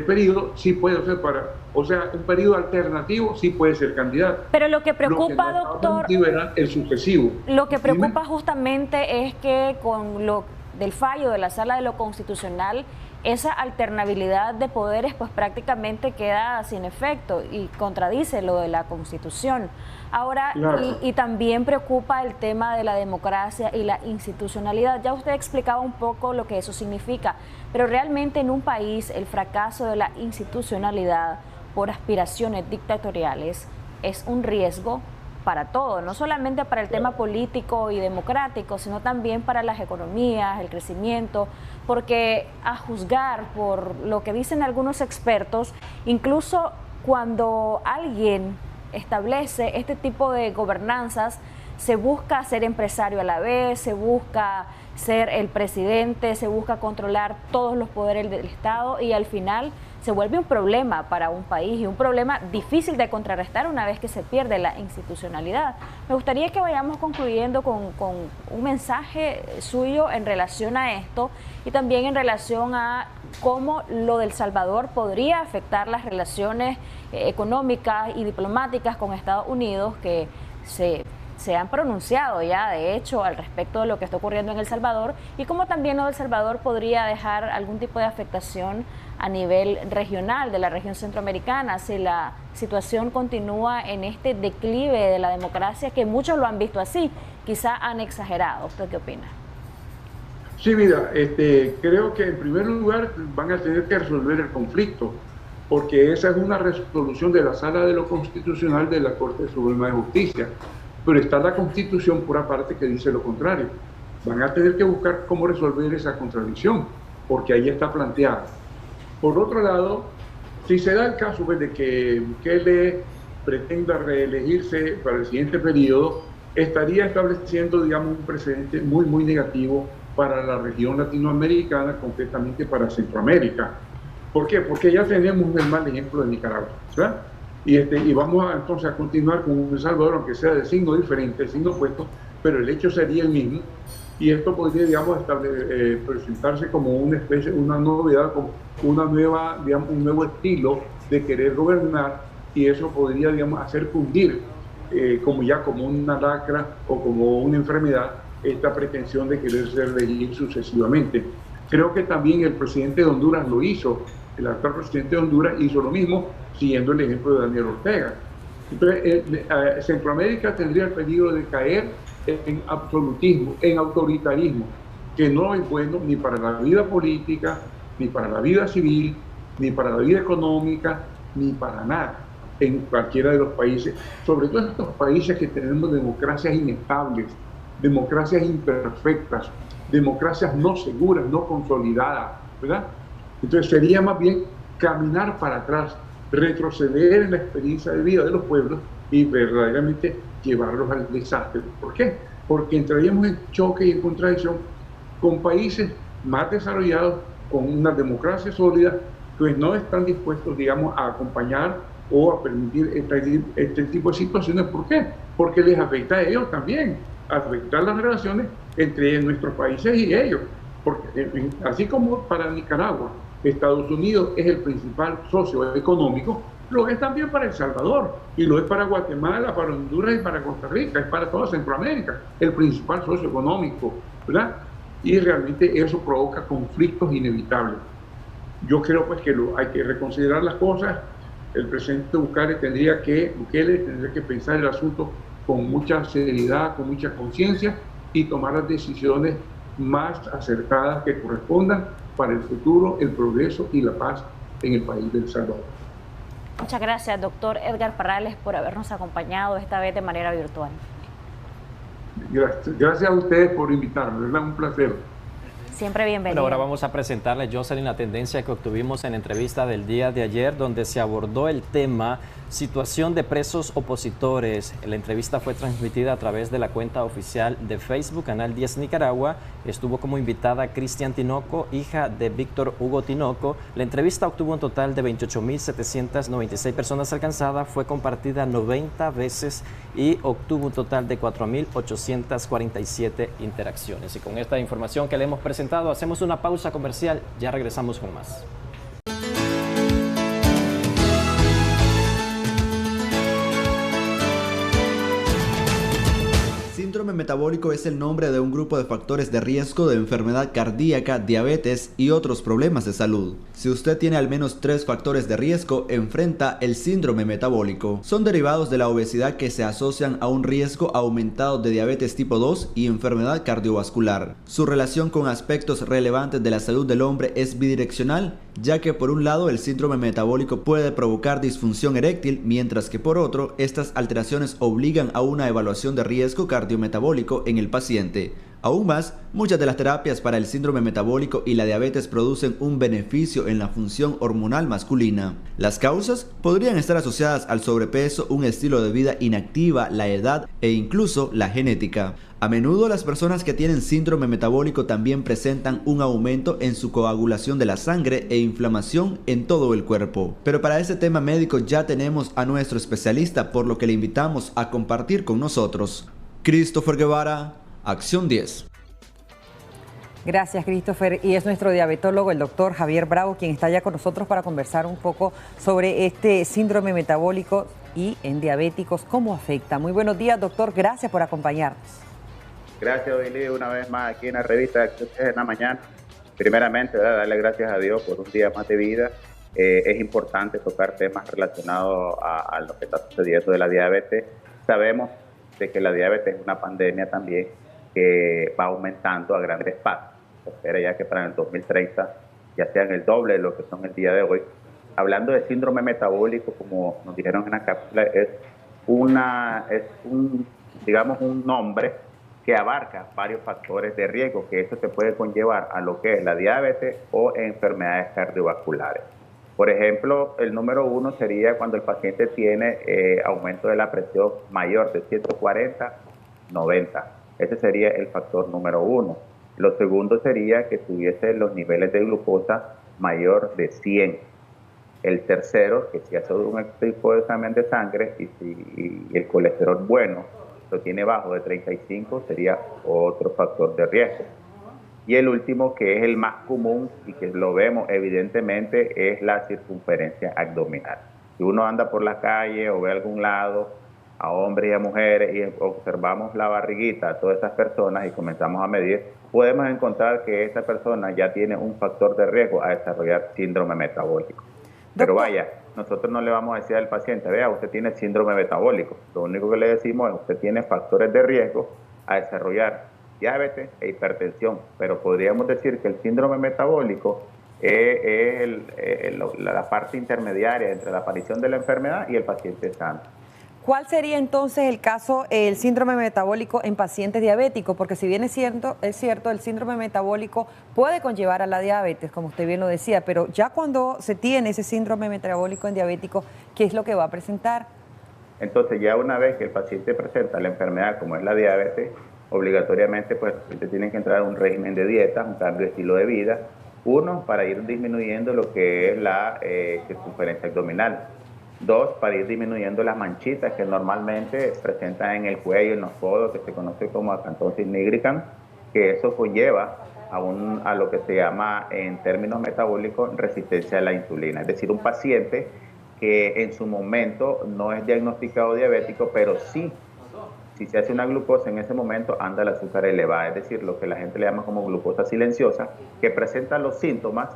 periodo sí puede ser un periodo alternativo sí puede ser candidato. Pero lo que preocupa, doctor, era el sucesivo. Lo que preocupa justamente es que con lo del fallo de la Sala de lo Constitucional, esa alternabilidad de poderes pues prácticamente queda sin efecto y contradice lo de la Constitución. Ahora, claro. y también preocupa el tema de la democracia y la institucionalidad. Ya usted explicaba un poco lo que eso significa, pero realmente en un país el fracaso de la institucionalidad por aspiraciones dictatoriales es un riesgo para todo, no solamente para el tema político y democrático, sino también para las economías, el crecimiento, porque a juzgar por lo que dicen algunos expertos, incluso cuando alguien establece este tipo de gobernanzas, se busca ser empresario a la vez, se busca ser el presidente, se busca controlar todos los poderes del Estado y al final se vuelve un problema para un país y un problema difícil de contrarrestar una vez que se pierde la institucionalidad. Me gustaría que vayamos concluyendo con un mensaje suyo en relación a esto y también en relación a cómo lo del Salvador podría afectar las relaciones económicas y diplomáticas con Estados Unidos que se han pronunciado ya, de hecho, al respecto de lo que está ocurriendo en El Salvador y cómo también lo del Salvador podría dejar algún tipo de afectación a nivel regional de la región centroamericana si la situación continúa en este declive de la democracia que muchos lo han visto así, quizá han exagerado. ¿Usted qué opina? Sí, mira, creo que en primer lugar van a tener que resolver el conflicto, porque esa es una resolución de la Sala de lo Constitucional de la Corte Suprema de Justicia, pero está la Constitución por aparte que dice lo contrario. Van a tener que buscar cómo resolver esa contradicción, porque ahí está planteada. Por otro lado, si se da el caso de que Bukele pretenda reelegirse para el siguiente periodo, estaría estableciendo, digamos, un precedente muy, muy negativo para la región latinoamericana, concretamente para Centroamérica. ¿Por qué? Porque ya tenemos el mal ejemplo de Nicaragua, ¿verdad? Y vamos entonces a continuar con El Salvador, aunque sea de signo diferente, de signo opuesto, pero el hecho sería el mismo. Y esto podría, digamos, presentarse como una especie, una novedad, como una nueva, digamos, un nuevo estilo de querer gobernar, y eso podría, digamos, hacer cundir como una lacra o como una enfermedad esta pretensión de querer ser reelegir sucesivamente. Creo que también el presidente de Honduras lo hizo, el actual presidente de Honduras hizo lo mismo, siguiendo el ejemplo de Daniel Ortega. Entonces, Centroamérica tendría el peligro de caer en absolutismo, en autoritarismo, que no es bueno ni para la vida política, ni para la vida civil, ni para la vida económica, ni para nada, en cualquiera de los países, sobre todo en estos países que tenemos democracias inestables, democracias imperfectas, democracias no seguras, no consolidadas, ¿verdad? Entonces sería más bien caminar para atrás, retroceder en la experiencia de vida de los pueblos y verdaderamente llevarlos al desastre. ¿Por qué? Porque entraríamos en choque y en contradicción con países más desarrollados, con una democracia sólida, pues no están dispuestos, digamos, a acompañar o a permitir este tipo de situaciones. ¿Por qué? Porque les afecta a ellos también, afectar las relaciones entre nuestros países y ellos. Porque, así como para Nicaragua Estados Unidos es el principal socio económico, lo es también para El Salvador, y lo es para Guatemala, para Honduras y para Costa Rica, es para toda Centroamérica, el principal socio económico, ¿verdad? Y realmente eso provoca conflictos inevitables. Yo creo pues que hay que reconsiderar las cosas. El presidente Bukele tendría que pensar el asunto con mucha seriedad, con mucha conciencia y tomar las decisiones más acertadas que correspondan para el futuro, el progreso y la paz en el país de El Salvador. Muchas gracias, doctor Edgar Parrales, por habernos acompañado esta vez de manera virtual. Gracias a ustedes por invitarme, ¿verdad? Un placer. Siempre bienvenido. Bueno, ahora vamos a presentarle, Jocelyn, la tendencia que obtuvimos en la entrevista del día de ayer, donde se abordó el tema situación de presos opositores. La entrevista fue transmitida a través de la cuenta oficial de Facebook, Canal 10 Nicaragua. Estuvo como invitada Cristian Tinoco, hija de Víctor Hugo Tinoco. La entrevista obtuvo un total de 28.796 personas alcanzadas, fue compartida 90 veces y obtuvo un total de 4.847 interacciones. Y con esta información que le hemos presentado, hacemos una pausa comercial. Ya regresamos con más. Síndrome metabólico es el nombre de un grupo de factores de riesgo de enfermedad cardíaca, diabetes y otros problemas de salud. Si usted tiene al menos 3 factores de riesgo, enfrenta el síndrome metabólico. Son derivados de la obesidad que se asocian a un riesgo aumentado de diabetes tipo 2 y enfermedad cardiovascular. Su relación con aspectos relevantes de la salud del hombre es bidireccional, ya que por un lado el síndrome metabólico puede provocar disfunción eréctil, mientras que por otro, estas alteraciones obligan a una evaluación de riesgo cardiometabólico en el paciente. Aún más, muchas de las terapias para el síndrome metabólico y la diabetes producen un beneficio en la función hormonal masculina. Las causas podrían estar asociadas al sobrepeso, un estilo de vida inactiva, la edad e incluso la genética. A menudo las personas que tienen síndrome metabólico también presentan un aumento en su coagulación de la sangre e inflamación en todo el cuerpo. Pero para este tema médico ya tenemos a nuestro especialista, por lo que le invitamos a compartir con nosotros. Christopher Guevara, Acción 10. Gracias, Christopher. Y es nuestro diabetólogo, el doctor Javier Bravo, quien está ya con nosotros para conversar un poco sobre este síndrome metabólico y en diabéticos, cómo afecta. Muy buenos días, doctor. Gracias por acompañarnos. Gracias, Odilí, una vez más aquí en la revista Acción 10 en la mañana. Primeramente, darle gracias a Dios por un día más de vida. Es importante tocar temas relacionados a lo que está sucediendo de la diabetes. Sabemos de que la diabetes es una pandemia también que va aumentando a grandes pasos. Se espera ya que para el 2030 ya sean el doble de lo que son el día de hoy. Hablando de síndrome metabólico, como nos dijeron en la cápsula, es un nombre que abarca varios factores de riesgo, que eso se puede conllevar a lo que es la diabetes o enfermedades cardiovasculares. Por ejemplo, el número 1 sería cuando el paciente tiene aumento de la presión mayor de 140/90. Ese sería el factor número 1. Lo segundo sería que tuviese los niveles de glucosa mayor de 100. El tercero, que si hace un tipo de examen de sangre y el colesterol bueno lo tiene bajo de 35, sería otro factor de riesgo. Y el último, que es el más común y que lo vemos evidentemente, es la circunferencia abdominal. Si uno anda por la calle o ve a algún lado a hombres y a mujeres y observamos la barriguita a todas esas personas y comenzamos a medir, podemos encontrar que esa persona ya tiene un factor de riesgo a desarrollar síndrome metabólico. Pero vaya, nosotros no le vamos a decir al paciente, vea, usted tiene síndrome metabólico. Lo único que le decimos es que usted tiene factores de riesgo a desarrollar diabetes e hipertensión, pero podríamos decir que el síndrome metabólico es la parte intermediaria entre la aparición de la enfermedad y el paciente sano. ¿Cuál sería entonces el caso, el síndrome metabólico en pacientes diabéticos? Porque si bien es cierto, el síndrome metabólico puede conllevar a la diabetes, como usted bien lo decía, pero ya cuando se tiene ese síndrome metabólico en diabético, ¿qué es lo que va a presentar? Entonces, ya una vez que el paciente presenta la enfermedad como es la diabetes, obligatoriamente pues el paciente tiene que entrar a un régimen de dieta, un cambio de estilo de vida, uno, para ir disminuyendo lo que es la circunferencia abdominal. 2, para ir disminuyendo las manchitas que normalmente se presentan en el cuello, en los codos, que se conoce como acantosis nigricans, que eso conlleva a lo que se llama en términos metabólicos resistencia a la insulina. Es decir, un paciente que en su momento no es diagnosticado diabético, pero sí, si se hace una glucosa en ese momento anda el azúcar elevada, es decir, lo que la gente le llama como glucosa silenciosa, que presenta los síntomas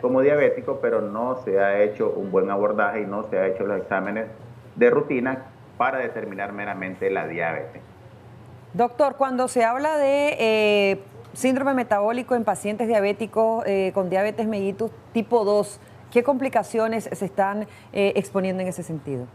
como diabético, pero no se ha hecho un buen abordaje y no se ha hecho los exámenes de rutina para determinar meramente la diabetes. Doctor, cuando se habla de síndrome metabólico en pacientes diabéticos con diabetes mellitus tipo 2, ¿qué complicaciones se están exponiendo en ese sentido?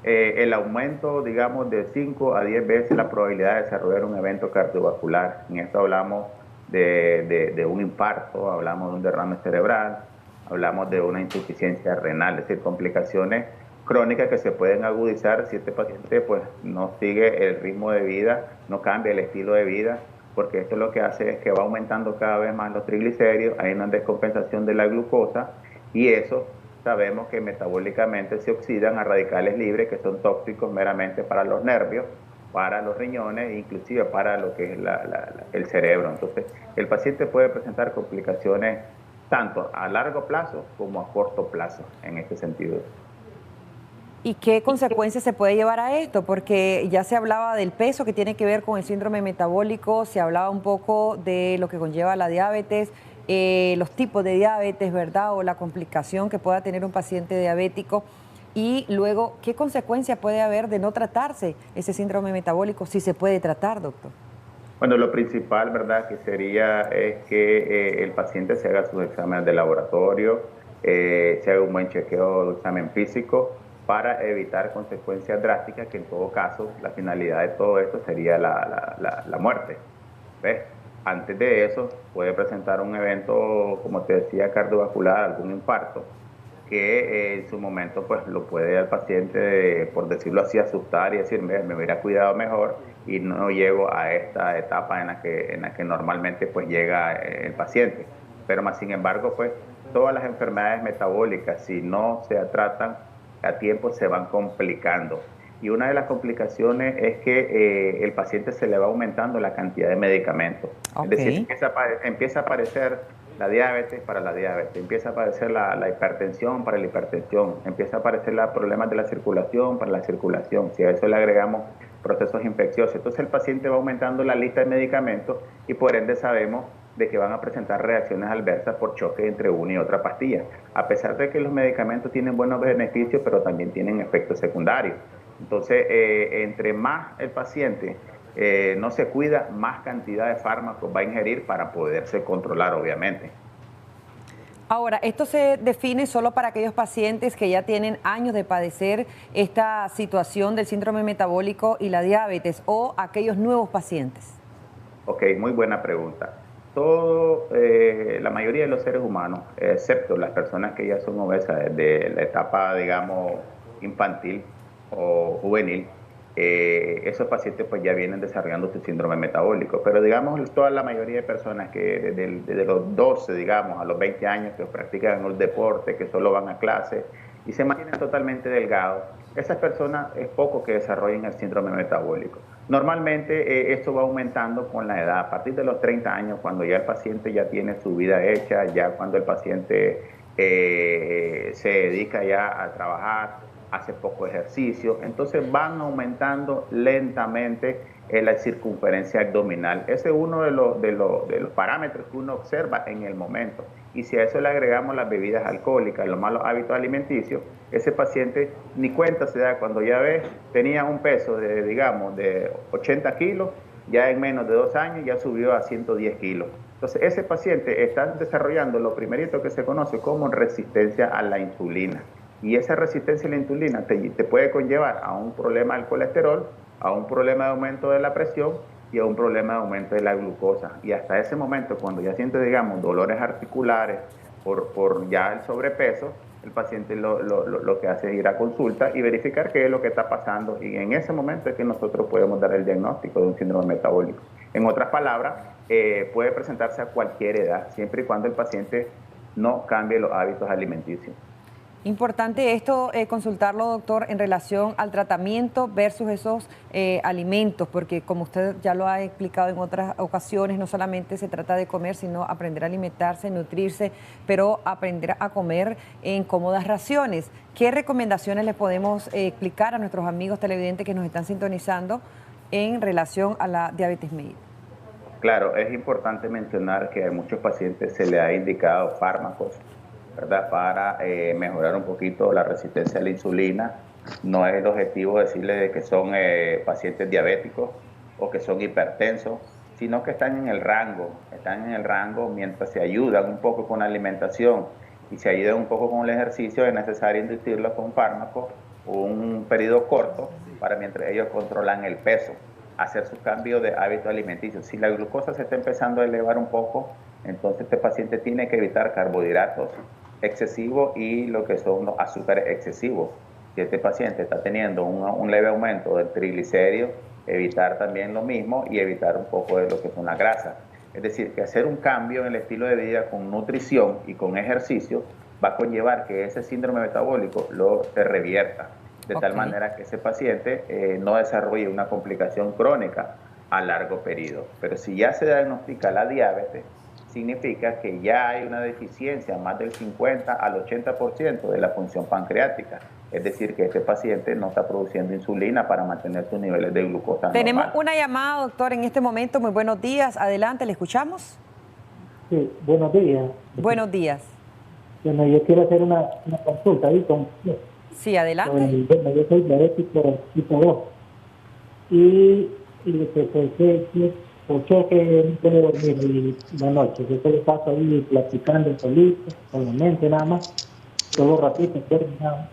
El aumento, digamos, de 5 a 10 veces la probabilidad de desarrollar un evento cardiovascular. En esto hablamos de un infarto, hablamos de un derrame cerebral, hablamos de una insuficiencia renal, es decir, complicaciones crónicas que se pueden agudizar si este paciente pues no sigue el ritmo de vida, no cambia el estilo de vida, porque esto lo que hace es que va aumentando cada vez más los triglicéridos, hay una descompensación de la glucosa y eso sabemos que metabólicamente se oxidan a radicales libres que son tóxicos meramente para los nervios, para los riñones e inclusive para lo que es el cerebro. Entonces, el paciente puede presentar complicaciones tanto a largo plazo como a corto plazo en este sentido. ¿Y qué consecuencias se puede llevar a esto? Porque ya se hablaba del peso que tiene que ver con el síndrome metabólico, se hablaba un poco de lo que conlleva la diabetes, los tipos de diabetes, ¿verdad? O la complicación que pueda tener un paciente diabético. Y luego, ¿qué consecuencia puede haber de no tratarse ese síndrome metabólico si se puede tratar, doctor? Bueno, lo principal, ¿verdad?, que sería es que el paciente se haga sus exámenes de laboratorio, se haga un buen chequeo de examen físico para evitar consecuencias drásticas, que en todo caso la finalidad de todo esto sería la muerte. ¿Ves? Antes de eso puede presentar un evento, como te decía, cardiovascular, algún infarto, que en su momento pues lo puede al paciente, por decirlo así, asustar y decir, me hubiera cuidado mejor y no llego a esta etapa en la que normalmente pues llega el paciente. Pero más sin embargo, pues todas las enfermedades metabólicas, si no se tratan a tiempo, se van complicando. Y una de las complicaciones es que el paciente se le va aumentando la cantidad de medicamentos. Okay. Es decir, empieza a aparecer la diabetes para la diabetes, empieza a aparecer la hipertensión para la hipertensión, empieza a aparecer los problemas de la circulación para la circulación. Si a eso le agregamos procesos infecciosos, entonces el paciente va aumentando la lista de medicamentos y por ende sabemos de que van a presentar reacciones adversas por choque entre una y otra pastilla. A pesar de que los medicamentos tienen buenos beneficios, pero también tienen efectos secundarios. Entonces, entre más el paciente no se cuida, más cantidad de fármacos va a ingerir para poderse controlar, obviamente. Ahora, ¿esto se define solo para aquellos pacientes que ya tienen años de padecer esta situación del síndrome metabólico y la diabetes o aquellos nuevos pacientes? Ok, muy buena pregunta. La mayoría de los seres humanos, excepto las personas que ya son obesas desde la etapa, digamos, infantil o juvenil, esos pacientes pues ya vienen desarrollando su síndrome metabólico, pero digamos toda la mayoría de personas que desde los 12, digamos, a los 20 años que practican el deporte, que solo van a clase y se mantienen totalmente delgados, esas personas es poco que desarrollen el síndrome metabólico. Normalmente esto va aumentando con la edad, a partir de los 30 años, cuando ya el paciente ya tiene su vida hecha, ya cuando el paciente se dedica ya a trabajar, hace poco ejercicio, entonces van aumentando lentamente la circunferencia abdominal. Ese es uno de los parámetros que uno observa en el momento. Y si a eso le agregamos las bebidas alcohólicas, los malos hábitos alimenticios, ese paciente ni cuenta se da cuando ya ves, tenía un peso de 80 kilos, ya en menos de 2 años ya subió a 110 kilos. Entonces ese paciente está desarrollando lo primerito que se conoce como resistencia a la insulina. Y esa resistencia a la insulina te puede conllevar a un problema del colesterol, a un problema de aumento de la presión y a un problema de aumento de la glucosa. Y hasta ese momento, cuando ya siente, digamos, dolores articulares por ya el sobrepeso, el paciente lo que hace es ir a consulta y verificar qué es lo que está pasando. Y en ese momento es que nosotros podemos dar el diagnóstico de un síndrome metabólico. En otras palabras, puede presentarse a cualquier edad, siempre y cuando el paciente no cambie los hábitos alimenticios. Importante esto, consultarlo, doctor, en relación al tratamiento versus esos alimentos, porque como usted ya lo ha explicado en otras ocasiones, no solamente se trata de comer, sino aprender a alimentarse, nutrirse, pero aprender a comer en cómodas raciones. ¿Qué recomendaciones le podemos explicar a nuestros amigos televidentes que nos están sintonizando en relación a la diabetes mellitus? Claro, es importante mencionar que a muchos pacientes se les ha indicado fármacos, ¿verdad?, para mejorar un poquito la resistencia a la insulina. No es el objetivo decirles que son pacientes diabéticos o que son hipertensos, sino que están en el rango mientras se ayudan un poco con la alimentación y se ayudan un poco con el ejercicio. Es necesario inducirlos con fármacos un periodo corto para mientras ellos controlan el peso, hacer su cambio de hábito alimenticio. Si la glucosa se está empezando a elevar un poco, entonces este paciente tiene que evitar carbohidratos excesivos y lo que son los azúcares excesivos. Si este paciente está teniendo un leve aumento del triglicéridos, evitar también lo mismo y evitar un poco de lo que son las grasas. Es decir, que hacer un cambio en el estilo de vida con nutrición y con ejercicio va a conllevar que ese síndrome metabólico se revierta, de tal manera que ese paciente no desarrolle una complicación crónica a largo periodo. Pero si ya se diagnostica la diabetes, significa que ya hay una deficiencia más del 50 al 80% de la función pancreática. Es decir, que este paciente no está produciendo insulina para mantener sus niveles de glucosa Tenemos normal. una llamada, doctor, en este momento. Muy buenos días. Adelante, ¿le escuchamos? Sí, buenos días. Buenos días. Bueno, yo quiero hacer una consulta ahí con... Sí, adelante. Bueno, yo soy diabético tipo 2 y lo que ¿por qué no puedo dormir la noche? Yo solo paso ahí platicando solito, con la mente nada más, todo ratito, nada.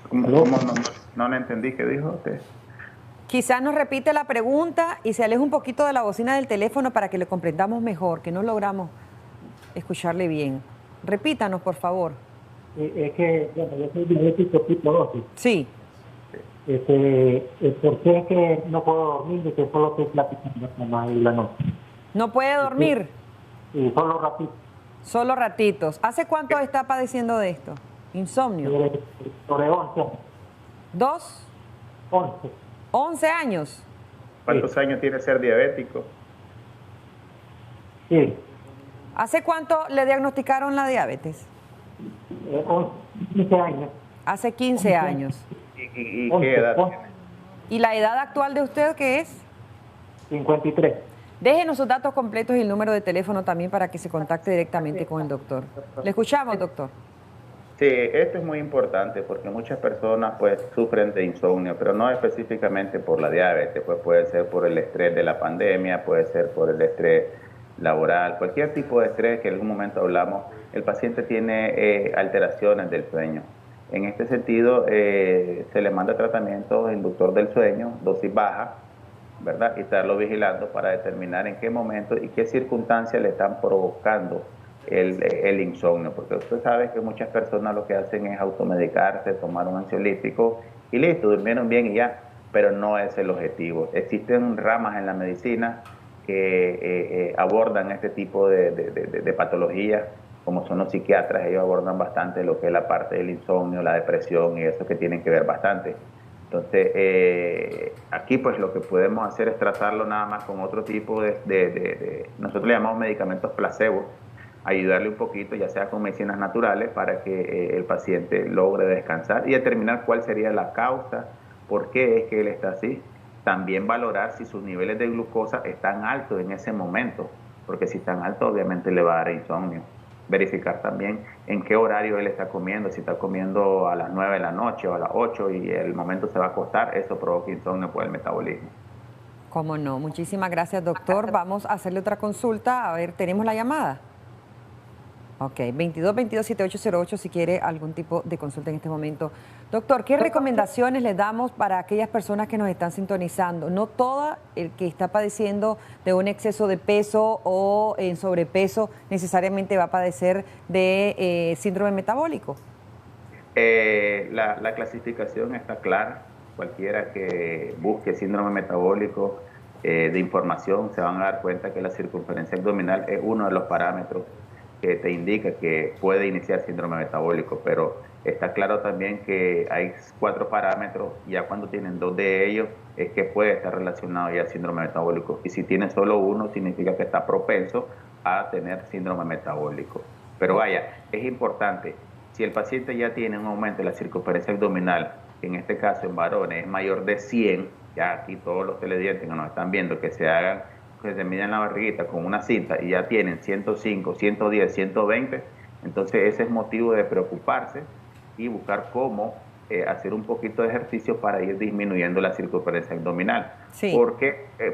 ¿Cómo no entendí qué dijo usted? Quizás nos repite la pregunta y se aleja un poquito de la bocina del teléfono para que le comprendamos mejor, que no logramos escucharle bien. Repítanos, por favor. Es que, bueno, yo soy diabético tipo 2. Sí. ¿Por qué es que no puedo dormir y que solo estoy platicando nomás en la noche? ¿No puede dormir? Sí, solo ratitos. Solo ratitos. ¿Hace cuánto está padeciendo de esto? Insomnio. Sobre 11 años. ¿2? 11. 11 años. ¿Cuántos años tiene ser diabético? Sí. ¿Hace cuánto le diagnosticaron la diabetes? 15 años. Hace 15 años. ¿Y qué edad tiene? ¿Y la edad actual de usted qué es? 53. Déjenos sus datos completos y el número de teléfono también para que se contacte directamente con el doctor. Le escuchamos, doctor. Sí, esto es muy importante porque muchas personas pues sufren de insomnio, pero no específicamente por la diabetes, pues puede ser por el estrés de la pandemia, puede ser por el estrés laboral, cualquier tipo de estrés que en algún momento hablamos, el paciente tiene alteraciones del sueño. En este sentido, se le manda tratamiento inductor del sueño, dosis baja, ¿verdad? Y estarlo vigilando para determinar en qué momento y qué circunstancias le están provocando el insomnio, porque usted sabe que muchas personas lo que hacen es automedicarse, tomar un ansiolítico y listo, durmieron bien y ya, pero no es el objetivo. Existen ramas en la medicina que abordan este tipo de patologías, como son los psiquiatras. Ellos abordan bastante lo que es la parte del insomnio, la depresión y eso que tienen que ver bastante. Entonces, aquí pues lo que podemos hacer es tratarlo nada más con otro tipo nosotros le llamamos medicamentos placebo, ayudarle un poquito, ya sea con medicinas naturales, para que el paciente logre descansar y determinar cuál sería la causa, por qué es que él está así. También valorar si sus niveles de glucosa están altos en ese momento, porque si están altos obviamente le va a dar insomnio. Verificar también en qué horario él está comiendo, si está comiendo a las 9 de la noche o a las 8 y el momento se va a acostar, eso provoca insomnio por el metabolismo. Cómo no, muchísimas gracias, doctor. Vamos a hacerle otra consulta. A ver, ¿tenemos la llamada? Ok, 22-22-7808 si quiere algún tipo de consulta en este momento. Doctor, ¿qué recomendaciones le damos para aquellas personas que nos están sintonizando? No todo el que está padeciendo de un exceso de peso o en sobrepeso necesariamente va a padecer de síndrome metabólico. La clasificación está clara. Cualquiera que busque síndrome metabólico de información se van a dar cuenta que la circunferencia abdominal es uno de los parámetros que te indica que puede iniciar síndrome metabólico, pero está claro también que hay 4 parámetros, ya cuando tienen 2 de ellos es que puede estar relacionado ya al síndrome metabólico, y si tiene solo uno significa que está propenso a tener síndrome metabólico. Pero vaya, es importante, si el paciente ya tiene un aumento de la circunferencia abdominal, en este caso en varones es mayor de 100, ya aquí todos los televidentes que nos están viendo que se miden la barriguita con una cinta y ya tienen 105, 110, 120, entonces ese es motivo de preocuparse y buscar cómo hacer un poquito de ejercicio para ir disminuyendo la circunferencia abdominal. Sí.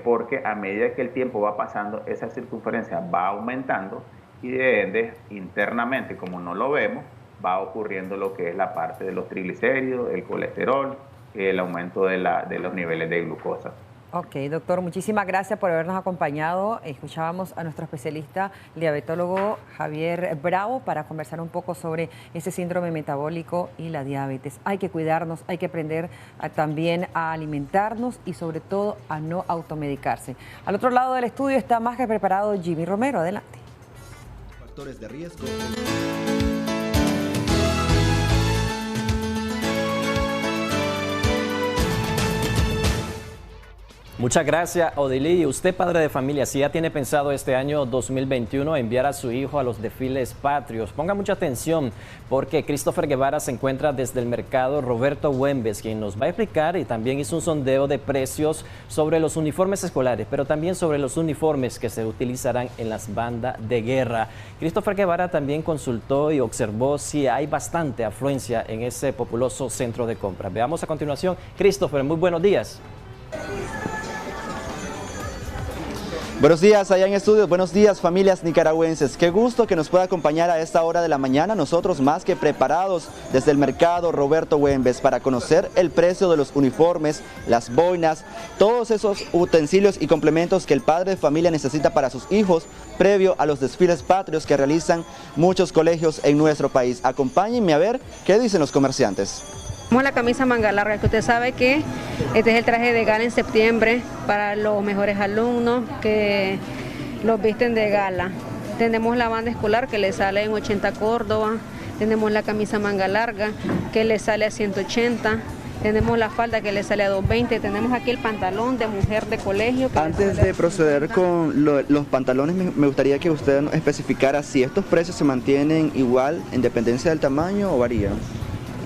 Porque a medida que el tiempo va pasando, esa circunferencia va aumentando y de ende, internamente, como no lo vemos, va ocurriendo lo que es la parte de los triglicéridos, el colesterol, el aumento de los niveles de glucosa. Ok, doctor, muchísimas gracias por habernos acompañado. Escuchábamos a nuestro especialista, el diabetólogo Javier Bravo, para conversar un poco sobre ese síndrome metabólico y la diabetes. Hay que cuidarnos, hay que aprender también a alimentarnos y sobre todo a no automedicarse. Al otro lado del estudio está más que preparado Jimmy Romero. Adelante. Factores de riesgo. Muchas gracias, Odilí. Usted, padre de familia, si ya tiene pensado este año 2021 enviar a su hijo a los desfiles patrios, ponga mucha atención porque Christopher Guevara se encuentra desde el mercado Roberto Güembes, quien nos va a explicar y también hizo un sondeo de precios sobre los uniformes escolares, pero también sobre los uniformes que se utilizarán en las bandas de guerra. Christopher Guevara también consultó y observó si hay bastante afluencia en ese populoso centro de compras. Veamos a continuación. Christopher, muy buenos días. Buenos días allá en estudios, buenos días familias nicaragüenses. Qué gusto que nos pueda acompañar a esta hora de la mañana, nosotros más que preparados desde el mercado Roberto Güembes para conocer el precio de los uniformes, las boinas, todos esos utensilios y complementos que el padre de familia necesita para sus hijos previo a los desfiles patrios que realizan muchos colegios en nuestro país. Acompáñenme a ver qué dicen los comerciantes. La camisa manga larga, que usted sabe que este es el traje de gala en septiembre para los mejores alumnos que los visten de gala. Tenemos la banda escolar que le sale en 80 Córdoba, tenemos la camisa manga larga que le sale a 180, tenemos la falda que le sale a 220, tenemos aquí el pantalón de mujer de colegio. Antes de proceder con los pantalones, me gustaría que usted nos especificara si estos precios se mantienen igual en dependencia del tamaño o varían.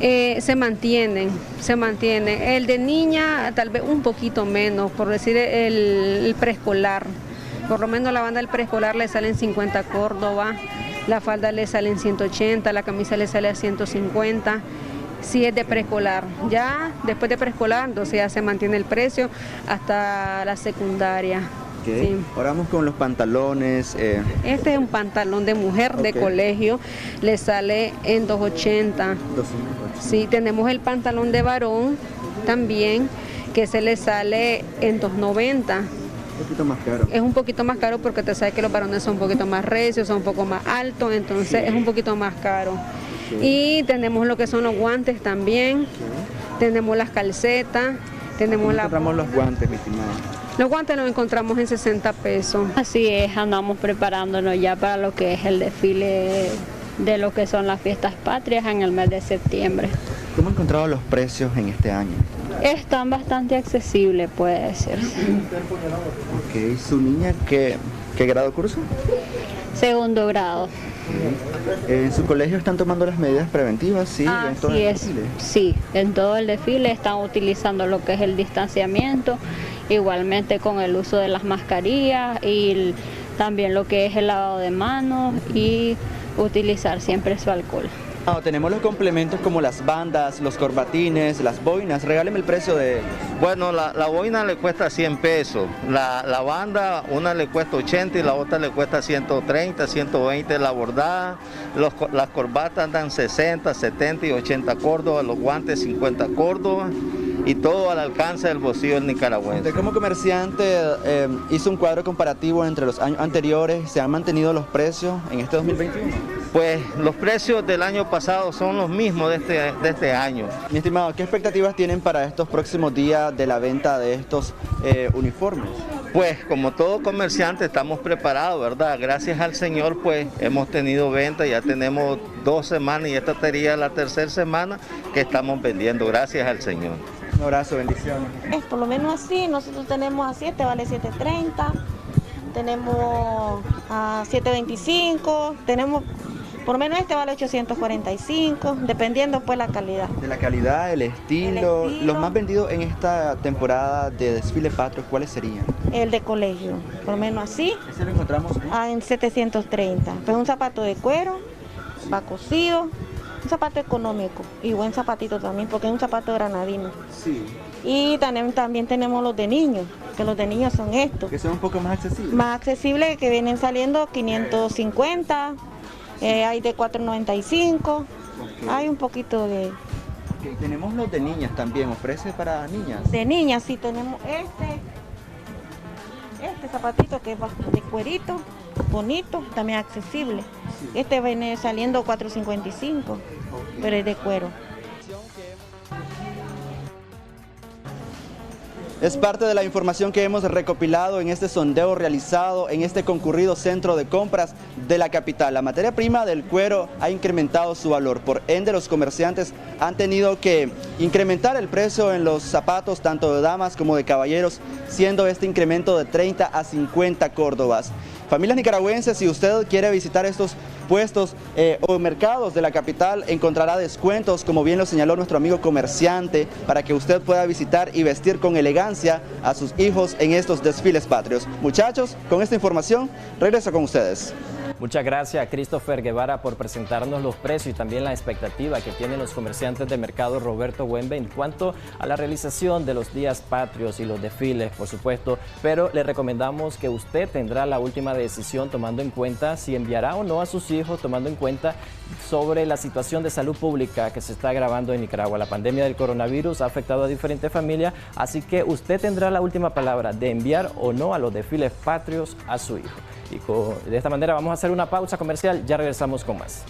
Se mantienen. El de niña tal vez un poquito menos, por decir el preescolar. Por lo menos la banda del preescolar le sale en 50 Córdoba, la falda le sale en 180, la camisa le sale a 150. Si es de preescolar, ya después de preescolar, entonces ya se mantiene el precio hasta la secundaria. Okay. Sí. Ahora vamos con los pantalones. Este es un pantalón de mujer de colegio, le sale en 280. Sí, tenemos el pantalón de varón también, que se le sale en 290. Un poquito más caro. Es un poquito más caro porque te sabes que los varones son un poquito más recios, son un poco más altos, entonces es un poquito más caro. Y tenemos lo que son los guantes también, tenemos las calcetas, tenemos la... Encontramos los guantes, mi estimada. Los guantes los encontramos en 60 pesos. Así es, andamos preparándonos ya para lo que es el desfile de lo que son las fiestas patrias en el mes de septiembre. ¿Cómo han encontrado los precios en este año? Están bastante accesibles, puede decirse. Ok, ¿su niña qué grado cursa? Segundo grado. ¿En su colegio están tomando las medidas preventivas? Sí, así es. Sí, en todo el desfile están utilizando lo que es el distanciamiento, igualmente con el uso de las mascarillas y también lo que es el lavado de manos y utilizar siempre su alcohol. Tenemos los complementos como las bandas, los corbatines, las boinas. Regáleme el precio de... Bueno, la boina le cuesta 100 pesos, la banda una le cuesta 80 y la otra le cuesta 130, 120 la bordada, las corbatas dan 60, 70 y 80 Córdoba, los guantes 50 Córdoba y todo al alcance del bolsillo del nicaragüense. Usted como comerciante hizo un cuadro comparativo entre los años anteriores. ¿Se han mantenido los precios en este 2021? Pues los precios del año pasado son los mismos de este año. Mi estimado, ¿qué expectativas tienen para estos próximos días de la venta de estos uniformes? Pues como todo comerciante estamos preparados, ¿verdad? Gracias al Señor pues hemos tenido venta, ya tenemos 2 semanas y esta sería la 3ª semana que estamos vendiendo, gracias al Señor. Un abrazo, bendiciones. Es por lo menos así, nosotros tenemos a 7, vale 7.30, tenemos a 7.25, tenemos... Por lo menos este vale 845, dependiendo pues la calidad. De la calidad, el estilo. Los más vendidos en esta temporada de desfile patrio, ¿cuáles serían? El de colegio, por lo menos así. ¿Ese lo encontramos? En 730. Pues un zapato de cuero, va cosido, un zapato económico y buen zapatito también, porque es un zapato granadino. Sí. Y también tenemos los de niños, que los de niños son estos. Que son un poco más accesibles. Más accesibles, que vienen saliendo 550. Hay de 4.95, hay un poquito de... Okay, tenemos los de niñas también, ¿ofrece para niñas? De niñas sí tenemos este zapatito que es de cuerito, bonito, también accesible. Sí. Este viene saliendo 4.55, pero es de cuero. Es parte de la información que hemos recopilado en este sondeo realizado en este concurrido centro de compras de la capital. La materia prima del cuero ha incrementado su valor, por ende los comerciantes han tenido que incrementar el precio en los zapatos tanto de damas como de caballeros, siendo este incremento de 30 a 50 córdobas. Familias nicaragüenses, si usted quiere visitar estos puestos o mercados de la capital, encontrará descuentos, como bien lo señaló nuestro amigo comerciante, para que usted pueda visitar y vestir con elegancia a sus hijos en estos desfiles patrios. Muchachos, con esta información regreso con ustedes. Muchas gracias a Christopher Guevara por presentarnos los precios y también la expectativa que tienen los comerciantes de mercado Roberto Huembe en cuanto a la realización de los días patrios y los desfiles, por supuesto, pero le recomendamos que usted tendrá la última decisión tomando en cuenta si enviará o no a sus hijos, tomando en cuenta sobre la situación de salud pública que se está agravando en Nicaragua. La pandemia del coronavirus ha afectado a diferentes familias, así que usted tendrá la última palabra de enviar o no a los desfiles patrios a su hijo. Y de esta manera vamos a hacer una pausa comercial, ya regresamos con más.